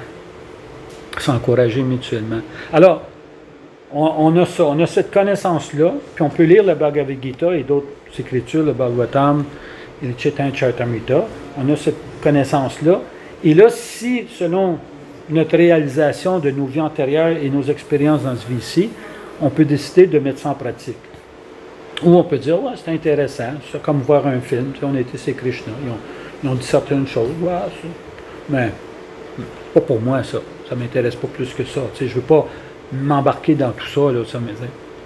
s'encourager mutuellement. Alors, on a ça, on a cette connaissance-là, puis on peut lire le Bhagavad Gita et d'autres écritures, le Bhagavatam et le Chaitanya Charitamrita. On a cette connaissance-là. Et là, si, selon notre réalisation de nos vies antérieures et nos expériences dans ce vie-ci, on peut décider de mettre ça en pratique. Ou on peut dire, ouais, c'est intéressant, c'est comme voir un film, tu sais, on était chez Krishna, ils ont dit certaines choses, ouais, ça. Mais, c'est pas pour moi ça, ça m'intéresse pas plus que ça, tu sais, je veux pas m'embarquer dans tout ça, là, ça me dit,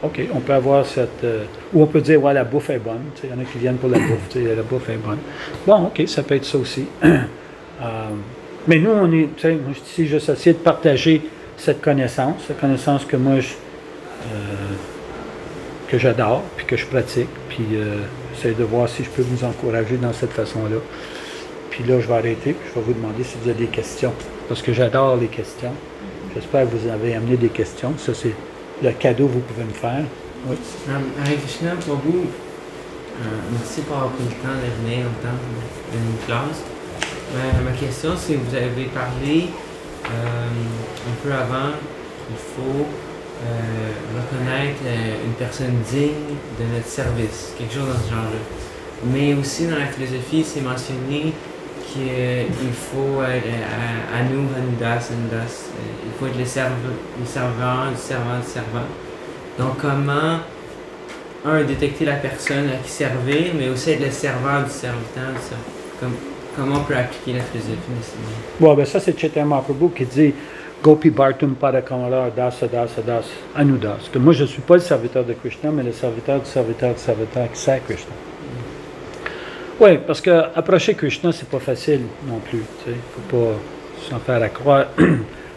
ok, on peut avoir cette, ou on peut dire, ouais, la bouffe est bonne, tu sais, il y en a qui viennent pour la bouffe, tu sais, la bouffe est bonne. Bon, ok, ça peut être ça aussi. Mais nous, on est, tu sais, moi, si j'essaie de partager cette connaissance que moi, que j'adore, puis que je pratique, puis j'essaie de voir si je peux vous encourager dans cette façon-là. Puis là, je vais arrêter, puis je vais vous demander si vous avez des questions, parce que j'adore les questions. J'espère que vous avez amené des questions. Ça, c'est le cadeau que vous pouvez me faire. Oui. Hare Krishna, pour vous, merci pour avoir pris le temps de venir en temps de une classe. Ma question, c'est que vous avez parlé un peu avant qu'il faut reconnaître une personne digne de notre service, quelque chose dans ce genre-là. Mais aussi dans la philosophie, c'est mentionné qu'il faut être Anudas, il faut être le servant du servant. Donc comment, détecter la personne à qui servir, mais aussi être le serveur du serviteur, comment on peut appliquer la philosophie? Bon, ben ça, c'est Chaitanya Mahaprabhu qui dit Gopi Bhartum Padakamala Dasa Dasa Das Anudas. Que moi, je ne suis pas le serviteur de Krishna, mais le serviteur du serviteur du serviteur qui sert Krishna. Oui, parce que approcher Krishna, c'est pas facile non plus. Il ne faut pas s'en faire à croire.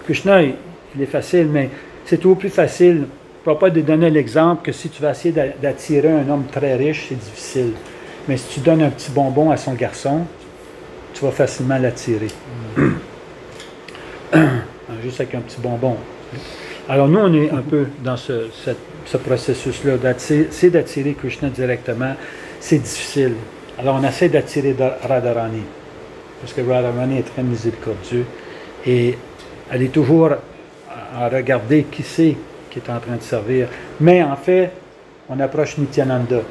Krishna, il est facile, mais c'est toujours plus facile. Je ne peux pas te donner l'exemple que si tu vas essayer d'attirer un homme très riche, c'est difficile. Mais si tu donnes un petit bonbon à son garçon, tu vas facilement l'attirer. Juste avec un petit bonbon. Alors nous, on est un peu dans ce processus-là, c'est d'attirer Krishna directement. C'est difficile. Alors on essaie d'attirer Radharani, parce que Radharani est très miséricordieux, et elle est toujours à regarder qui c'est qui est en train de servir. Mais en fait, on approche Nityananda,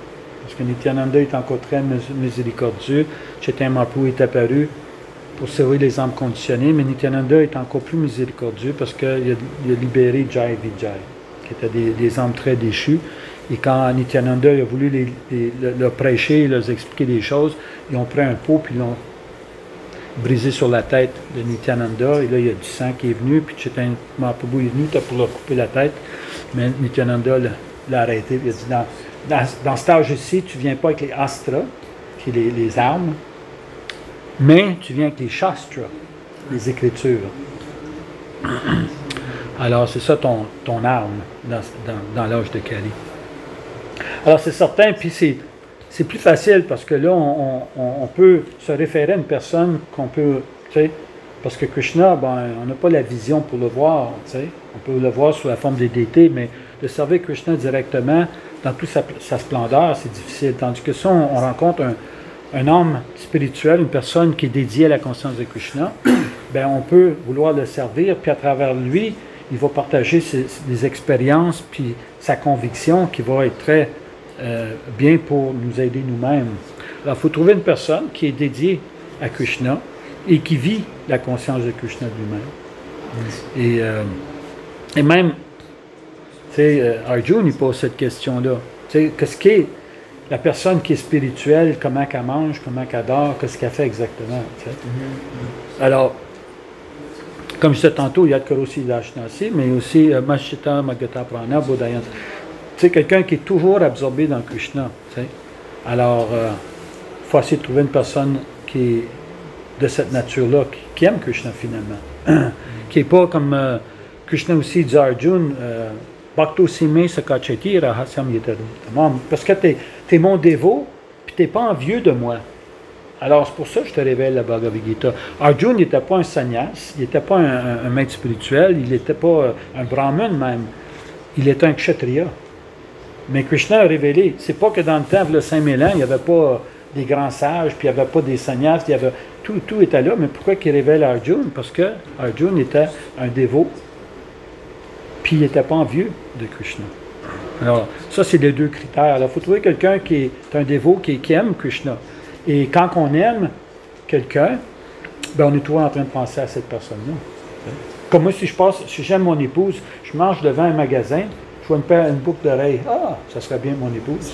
parce que Nityananda est encore très miséricordieux. Chaitanya Mahaprabhu est apparu pour servir les âmes conditionnées, mais Nityananda est encore plus miséricordieux parce qu'il a libéré Jai Vijay, qui étaient des âmes très déchues. Et quand Nityananda a voulu leur prêcher, leur expliquer des choses, ils ont pris un pot puis ils l'ont brisé sur la tête de Nityananda. Et là, il y a du sang qui est venu, puis Chaitanya Mahaprabhu est venu pour leur couper la tête. Mais Nityananda l'a arrêté. Il a dit, dans cet âge-ci, tu ne viens pas avec les astras, qui est les armes, mais tu viens avec les shastras, les écritures. Alors, c'est ça ton arme dans l'âge de Kali. Alors, c'est certain, puis c'est plus facile parce que là, on peut se référer à une personne qu'on peut, tu sais, parce que Krishna, on n'a pas la vision pour le voir, tu sais. On peut le voir sous la forme des déités, mais de servir Krishna directement, dans toute sa splendeur, c'est difficile. Tandis que ça, on rencontre un homme spirituel, une personne qui est dédiée à la conscience de Krishna, on peut vouloir le servir, puis à travers lui, il va partager des expériences, puis sa conviction qui va être très bien pour nous aider nous-mêmes. Alors, il faut trouver une personne qui est dédiée à Krishna et qui vit la conscience de Krishna lui-même. Et même, tu sais, Arjuna, il pose cette question-là. Tu sais, qu'est-ce qui est la personne qui est spirituelle, comment qu'elle mange, comment qu'elle dort, qu'est-ce qu'elle fait exactement. Tu sais. Alors, comme je disais tantôt, il y a de Karosi Dashnasi, mais aussi Mashita Magata Prana Bodhayan. Tu sais, quelqu'un qui est toujours absorbé dans Krishna. Tu sais. Alors, il faut essayer de trouver une personne qui est de cette nature-là, qui aime Krishna finalement. Qui n'est pas comme Krishna aussi dit à Arjuna, Bhakto Sime Sakacheti Rahasyam Yetaru. Parce que tu es mon dévot, puis tu n'es pas envieux de moi. Alors, c'est pour ça que je te révèle la Bhagavad Gita. Arjuna n'était pas un sannyas, il n'était pas un maître spirituel, il n'était pas un brahman même. Il était un kshatriya. Mais Krishna a révélé, c'est pas que dans le temps, le 5000 ans, il n'y avait pas des grands sages, puis il n'y avait pas des sannyas, il y avait, tout était là. Mais pourquoi qu'il révèle à Arjuna? Parce que Arjuna était un dévot, puis il n'était pas envieux de Krishna. Alors, ça, c'est les deux critères. Alors, il faut trouver quelqu'un qui est un dévot, qui aime Krishna. Et quand on aime quelqu'un, ben on est toujours en train de penser à cette personne-là. Comme moi, si j'aime mon épouse, je marche devant un magasin, je vois une boucle d'oreille. Ah, ça serait bien mon épouse.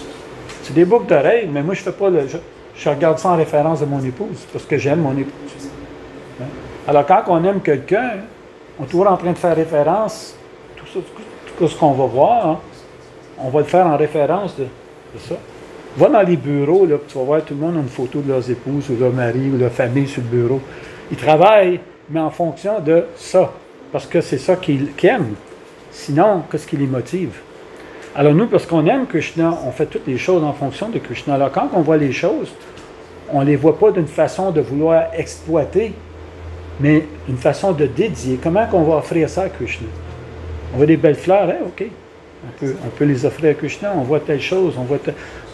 C'est des boucles d'oreilles, mais moi, je fais pas je regarde ça en référence de mon épouse, parce que j'aime mon épouse. Alors, quand on aime quelqu'un, on est toujours en train de faire référence, tout ce qu'on va voir, hein, on va le faire en référence de ça. Va dans les bureaux, là, tu vas voir tout le monde a une photo de leurs épouses, ou leur mari, ou leur famille sur le bureau. Ils travaillent, mais en fonction de ça, parce que c'est ça qu'ils aiment. Sinon, qu'est-ce qui les motive? Alors nous, parce qu'on aime Krishna, on fait toutes les choses en fonction de Krishna. Alors quand on voit les choses, on ne les voit pas d'une façon de vouloir exploiter, mais d'une façon de dédier. Comment qu'on va offrir ça à Krishna? On voit des belles fleurs, hein? OK. On peut les offrir à Krishna, on voit telle chose, on voit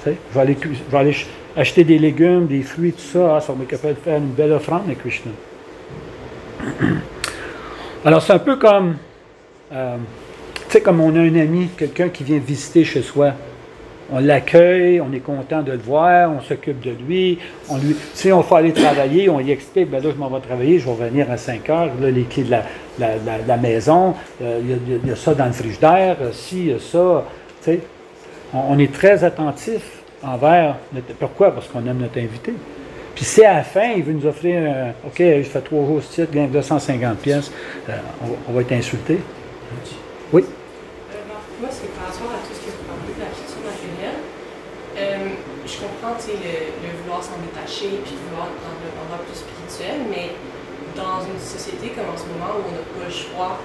je vais aller acheter des légumes, des fruits, tout ça, ça va être capable de faire une belle offrande à Krishna. Alors c'est un peu comme, tu sais, comme on a un ami, quelqu'un qui vient visiter chez soi. On l'accueille, on est content de le voir, on s'occupe de lui. Si on faut aller travailler, on lui explique, ben là, je m'en vais travailler, je vais revenir à 5 heures, là, les clés de la maison, il y a ça dans le frigidaire, il y a ça. Tu sais, on est très attentif envers pourquoi? Parce qu'on aime notre invité. Puis si à la fin, il veut nous offrir, OK, je fais 3 jours ce titre, gagne 250 pièces, on va être insulté. Oui? Moi, c'est par rapport à tout ce que vous parlez de la culture matérielle. Je comprends le vouloir s'en détacher puis vouloir rendre le endroit plus spirituel, mais dans une société comme en ce moment où on n'a pas le choix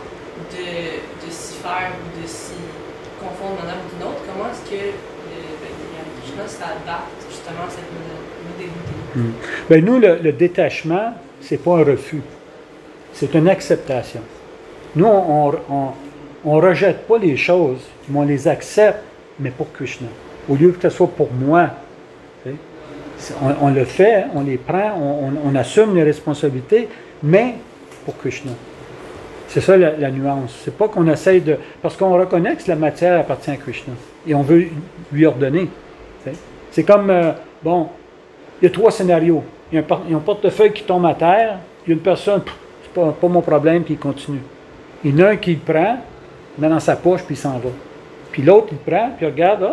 de s'y faire ou de s'y confondre d'un ou d'une autre, comment est-ce que le Krishna s'adapte justement à cette modernité? Bien, nous, le détachement, c'est pas un refus, c'est une acceptation. Nous, on ne rejette pas les choses, mais on les accepte, mais pour Krishna. Au lieu que ce soit pour moi. On le fait, on les prend, on assume les responsabilités, mais pour Krishna. C'est ça la nuance. C'est pas qu'on essaye de... Parce qu'on reconnaît que la matière appartient à Krishna. Et on veut lui ordonner. C'est comme, bon, il y a 3 scénarios. Il y a un portefeuille qui tombe à terre, il y a une personne, c'est pas mon problème, puis il continue. Il y en a un qui le prend, met dans sa poche, puis il s'en va. Puis l'autre, il le prend, puis il regarde,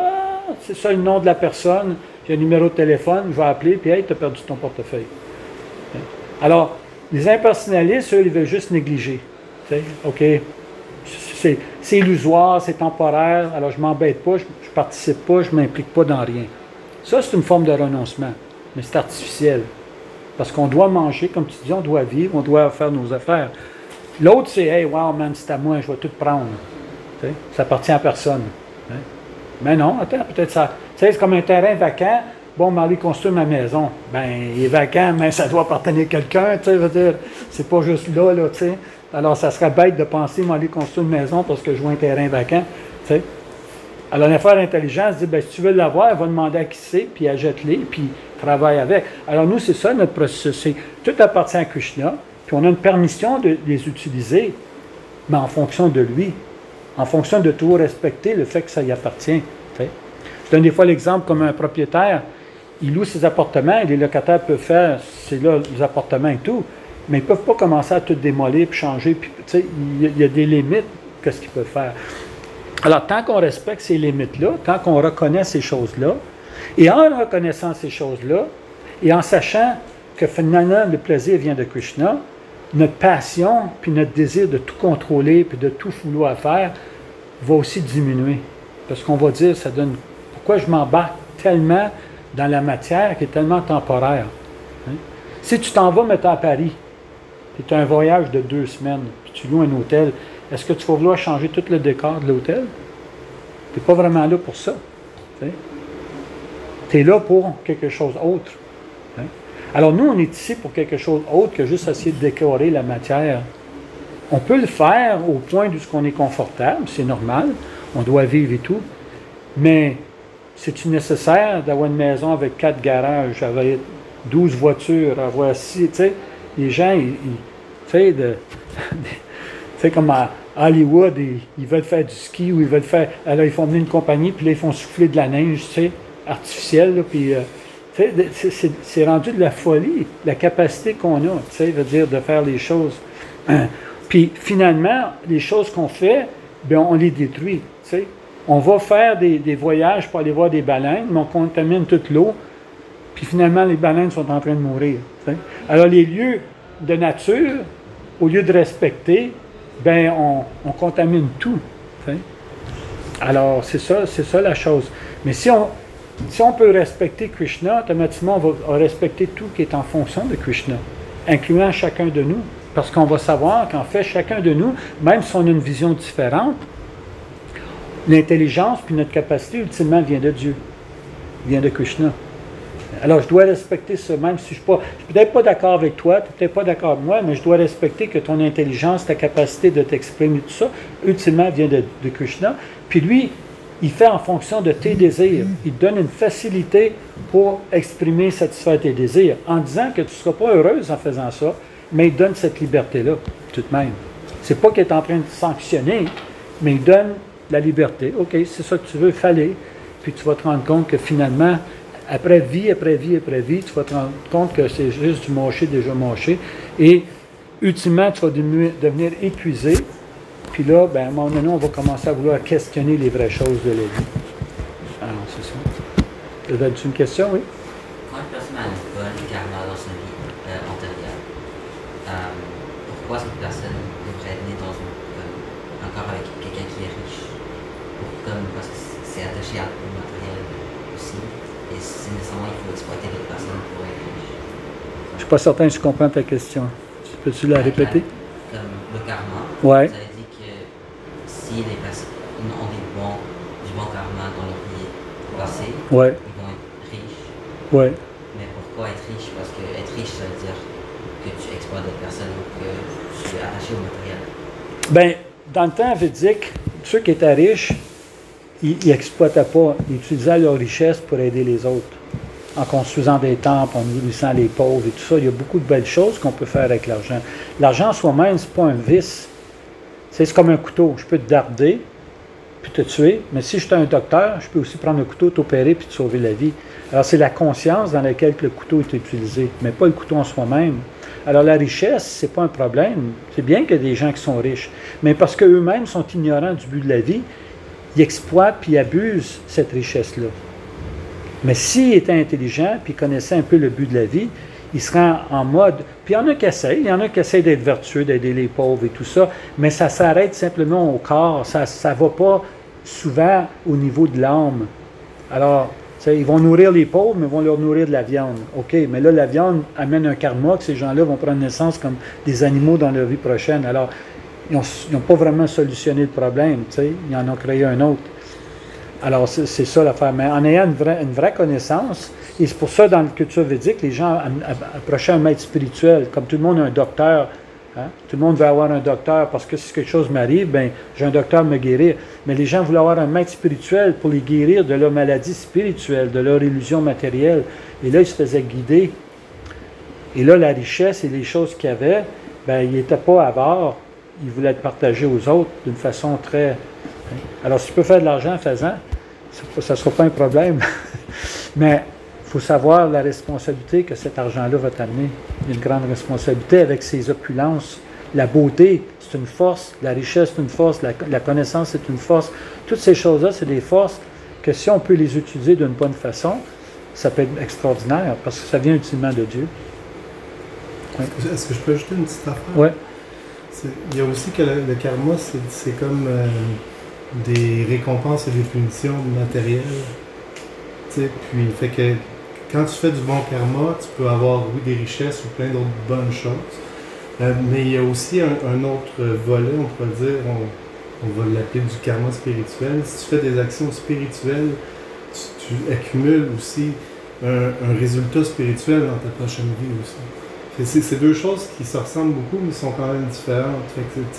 c'est ça le nom de la personne, j'ai un numéro de téléphone, je vais appeler, puis hey, tu as perdu ton portefeuille. Alors, les impersonnalistes, eux, ils veulent juste négliger. OK, c'est illusoire, c'est temporaire, alors je ne m'embête pas, je ne participe pas, je ne m'implique pas dans rien. Ça, c'est une forme de renoncement, mais c'est artificiel. Parce qu'on doit manger, comme tu dis, on doit vivre, on doit faire nos affaires. L'autre, c'est « Hey, wow, man, c'est à moi, je vais tout prendre. » Ça appartient à personne. Mais non, attends, peut-être ça... C'est comme un terrain vacant. Bon, m'aller construire ma maison. Ben, il est vacant, mais ça doit appartenir à quelqu'un, tu sais, veut dire, c'est pas juste là, tu sais. Alors, ça serait bête de penser m'aller construire une maison parce que je vois un terrain vacant, tu sais. Alors, l'affaire intelligente se dit, ben, si tu veux l'avoir, va demander à qui c'est, puis achète-les, puis travaille avec. Alors, nous, c'est ça notre processus. Tout appartient à Krishna, puis on a une permission de les utiliser, mais en fonction de lui, en fonction de tout respecter le fait que ça y appartient, tu sais. Je donne des fois l'exemple comme un propriétaire, il loue ses appartements et les locataires peuvent faire, c'est là, les appartements et tout, mais ils ne peuvent pas commencer à tout démolir puis changer. Puis, tu sais, il y a des limites, qu'est-ce qu'ils peuvent faire. Alors, tant qu'on respecte ces limites-là, tant qu'on reconnaît ces choses-là, Et en reconnaissant ces choses-là, et en sachant que finalement le plaisir vient de Krishna, notre passion, puis notre désir de tout contrôler, puis de tout vouloir faire, va aussi diminuer. Parce qu'on va dire, ça donne, pourquoi je m'embarque tellement dans la matière qui est tellement temporaire? Hein? Si tu t'en vas, mettons, à Paris, puis tu as un voyage de 2 semaines, puis tu loues un hôtel, est-ce que tu vas vouloir changer tout le décor de l'hôtel? Tu n'es pas vraiment là pour ça. Tu es là pour quelque chose d'autre. Hein? Alors nous, on est ici pour quelque chose d'autre que juste essayer de décorer la matière. On peut le faire au point d'où on est confortable, c'est normal, on doit vivre et tout, mais c'est-tu nécessaire d'avoir une maison avec 4 garages, avec 12 voitures, avoir 6, tu sais, les gens, tu sais, comme à Hollywood, ils veulent faire du ski ou ils veulent faire, alors ils font venir une compagnie, puis là, ils font souffler de la neige, tu sais, artificielle, là, puis, tu sais, c'est rendu de la folie, la capacité qu'on a, tu sais, veut dire de faire les choses. Puis finalement, les choses qu'on fait, bien, on les détruit, tu sais. On va faire des voyages pour aller voir des baleines, mais on contamine toute l'eau, puis finalement, les baleines sont en train de mourir. Tu sais. Alors, les lieux de nature, au lieu de respecter, bien, on contamine tout. Tu sais. Alors, c'est ça la chose. Mais si on peut respecter Krishna, automatiquement, on va respecter tout qui est en fonction de Krishna, incluant chacun de nous. Parce qu'on va savoir qu'en fait, chacun de nous, même si on a une vision différente, l'intelligence puis notre capacité, ultimement, vient de Dieu, vient de Krishna. Alors, je dois respecter ça, même si je ne suis peut-être pas d'accord avec toi, tu n'es peut-être pas d'accord avec moi, mais je dois respecter que ton intelligence, ta capacité de t'exprimer, tout ça, ultimement, vient de Krishna. Puis lui, il fait en fonction de tes désirs. Il te donne une facilité pour exprimer, satisfaire tes désirs, en disant que tu ne seras pas heureuse en faisant ça, mais il donne cette liberté-là, tout de même. C'est pas qu'il est en train de sanctionner, mais il donne la liberté. OK, c'est ça que tu veux, fallait. Puis tu vas te rendre compte que finalement, après vie, après vie, après vie, tu vas te rendre compte que c'est juste du mâché déjà mâché. Et ultimement, tu vas devenir épuisé. Puis là, ben, à un moment donné, on va commencer à vouloir questionner les vraies choses de la vie. Alors, c'est ça. Avais-tu une question, oui? Quand une personne a une bonne karma dans sa vie antérieure, pourquoi cette personne devrait être née encore avec quelqu'un qui est riche? Parce que c'est attaché à le matériel aussi. Et c'est nécessairement, il faut exploiter d'autres personnes pour être riche. Je ne suis pas certain que je comprends ta question. Peux-tu la répéter? Comme le karma. Ouais. Vous avez dit que si les personnes ont du bon karma dans leur vie passée, ouais. Ils vont être riches. Ouais. Mais pourquoi être riche? Parce que être riche, ça veut dire que tu exploites d'autres personnes ou que tu es attaché au matériel. Bien, dans le temps védique, ceux qui étaient riches, ils n'exploitaient pas, ils utilisaient leur richesse pour aider les autres. En construisant des temples, en nourrissant les pauvres et tout ça, il y a beaucoup de belles choses qu'on peut faire avec l'argent. L'argent soi-même, ce n'est pas un vice. C'est comme un couteau. Je peux te darder, puis te tuer, mais si je suis un docteur, je peux aussi prendre un couteau, t'opérer, puis te sauver la vie. Alors, c'est la conscience dans laquelle le couteau est utilisé, mais pas le couteau en soi-même. Alors, la richesse, ce n'est pas un problème. C'est bien qu'il y ait des gens qui sont riches, mais parce qu'eux-mêmes sont ignorants du but de la vie, ils exploitent puis abusent cette richesse-là. Mais s'ils étaient intelligents puis connaissaient un peu le but de la vie, ils seraient en mode... Puis il y en a qui essayent, d'être vertueux, d'aider les pauvres et tout ça, mais ça s'arrête simplement au corps, ça ne va pas souvent au niveau de l'âme. Alors, ils vont nourrir les pauvres, mais ils vont leur nourrir de la viande. OK, mais là, la viande amène un karma que ces gens-là vont prendre naissance comme des animaux dans leur vie prochaine. Alors, ils n'ont pas vraiment solutionné le problème, ils en ont créé un autre. Alors, c'est ça l'affaire. Mais en ayant une vraie connaissance, et c'est pour ça, dans la culture védique, les gens approchaient un maître spirituel. Comme tout le monde a un docteur, hein? Tout le monde veut avoir un docteur parce que si quelque chose m'arrive, ben j'ai un docteur à me guérir. Mais les gens voulaient avoir un maître spirituel pour les guérir de leur maladie spirituelle, de leur illusion matérielle. Et là, ils se faisaient guider. Et là, la richesse et les choses qu'il y avait, ben ils n'étaient pas avares. Ils voulaient être partagés aux autres d'une façon très... Alors, si tu peux faire de l'argent en faisant, ça ne sera pas un problème. Mais il faut savoir la responsabilité que cet argent-là va t'amener. Une grande responsabilité avec ses opulences. La beauté, c'est une force. La richesse, c'est une force. La connaissance, c'est une force. Toutes ces choses-là, c'est des forces que si on peut les utiliser d'une bonne façon, ça peut être extraordinaire parce que ça vient ultimement de Dieu. Ouais. Est-ce que je peux ajouter une petite affaire? Oui. Il y a aussi que le karma, c'est comme des récompenses et des punitions matérielles. T'sais, puis, fait que quand tu fais du bon karma, tu peux avoir, oui, des richesses ou plein d'autres bonnes choses. Mais il y a aussi un autre volet, on pourrait dire, on va l'appeler du karma spirituel. Si tu fais des actions spirituelles, tu accumules aussi un résultat spirituel dans ta prochaine vie aussi. C'est deux choses qui se ressemblent beaucoup, mais sont quand même différentes.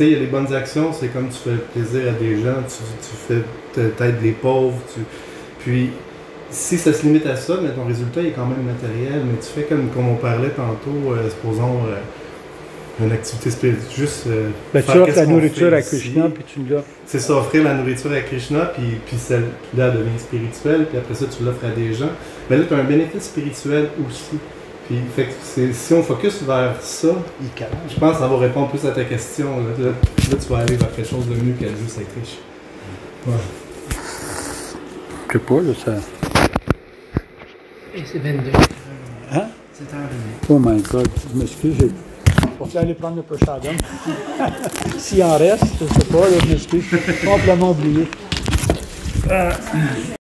Il y a les bonnes actions, c'est comme tu fais plaisir à des gens, t'aides les pauvres, puis si ça se limite à ça, mais ton résultat est quand même matériel, mais tu fais comme on parlait tantôt, supposons une activité spirituelle, juste tu offres la nourriture à Krishna, puis tu l'offres. C'est ça, offrir la nourriture à Krishna, puis celle-là devient spirituelle, puis après ça, tu l'offres à des gens. Mais là, tu as un bénéfice spirituel aussi. Puis, fait que si on focus vers ça, je pense que ça va répondre plus à ta question. Là, tu vas aller vers quelque chose de mieux qu'à juste être riche. Ouais. Je sais pas, là, ça... Et c'est 22. Hein? C'est terminé. Oh my God, je m'excuse, j'ai... Faut aller prendre le pochadum. S'il en reste, je sais pas, là, je m'excuse, j'ai complètement oublié.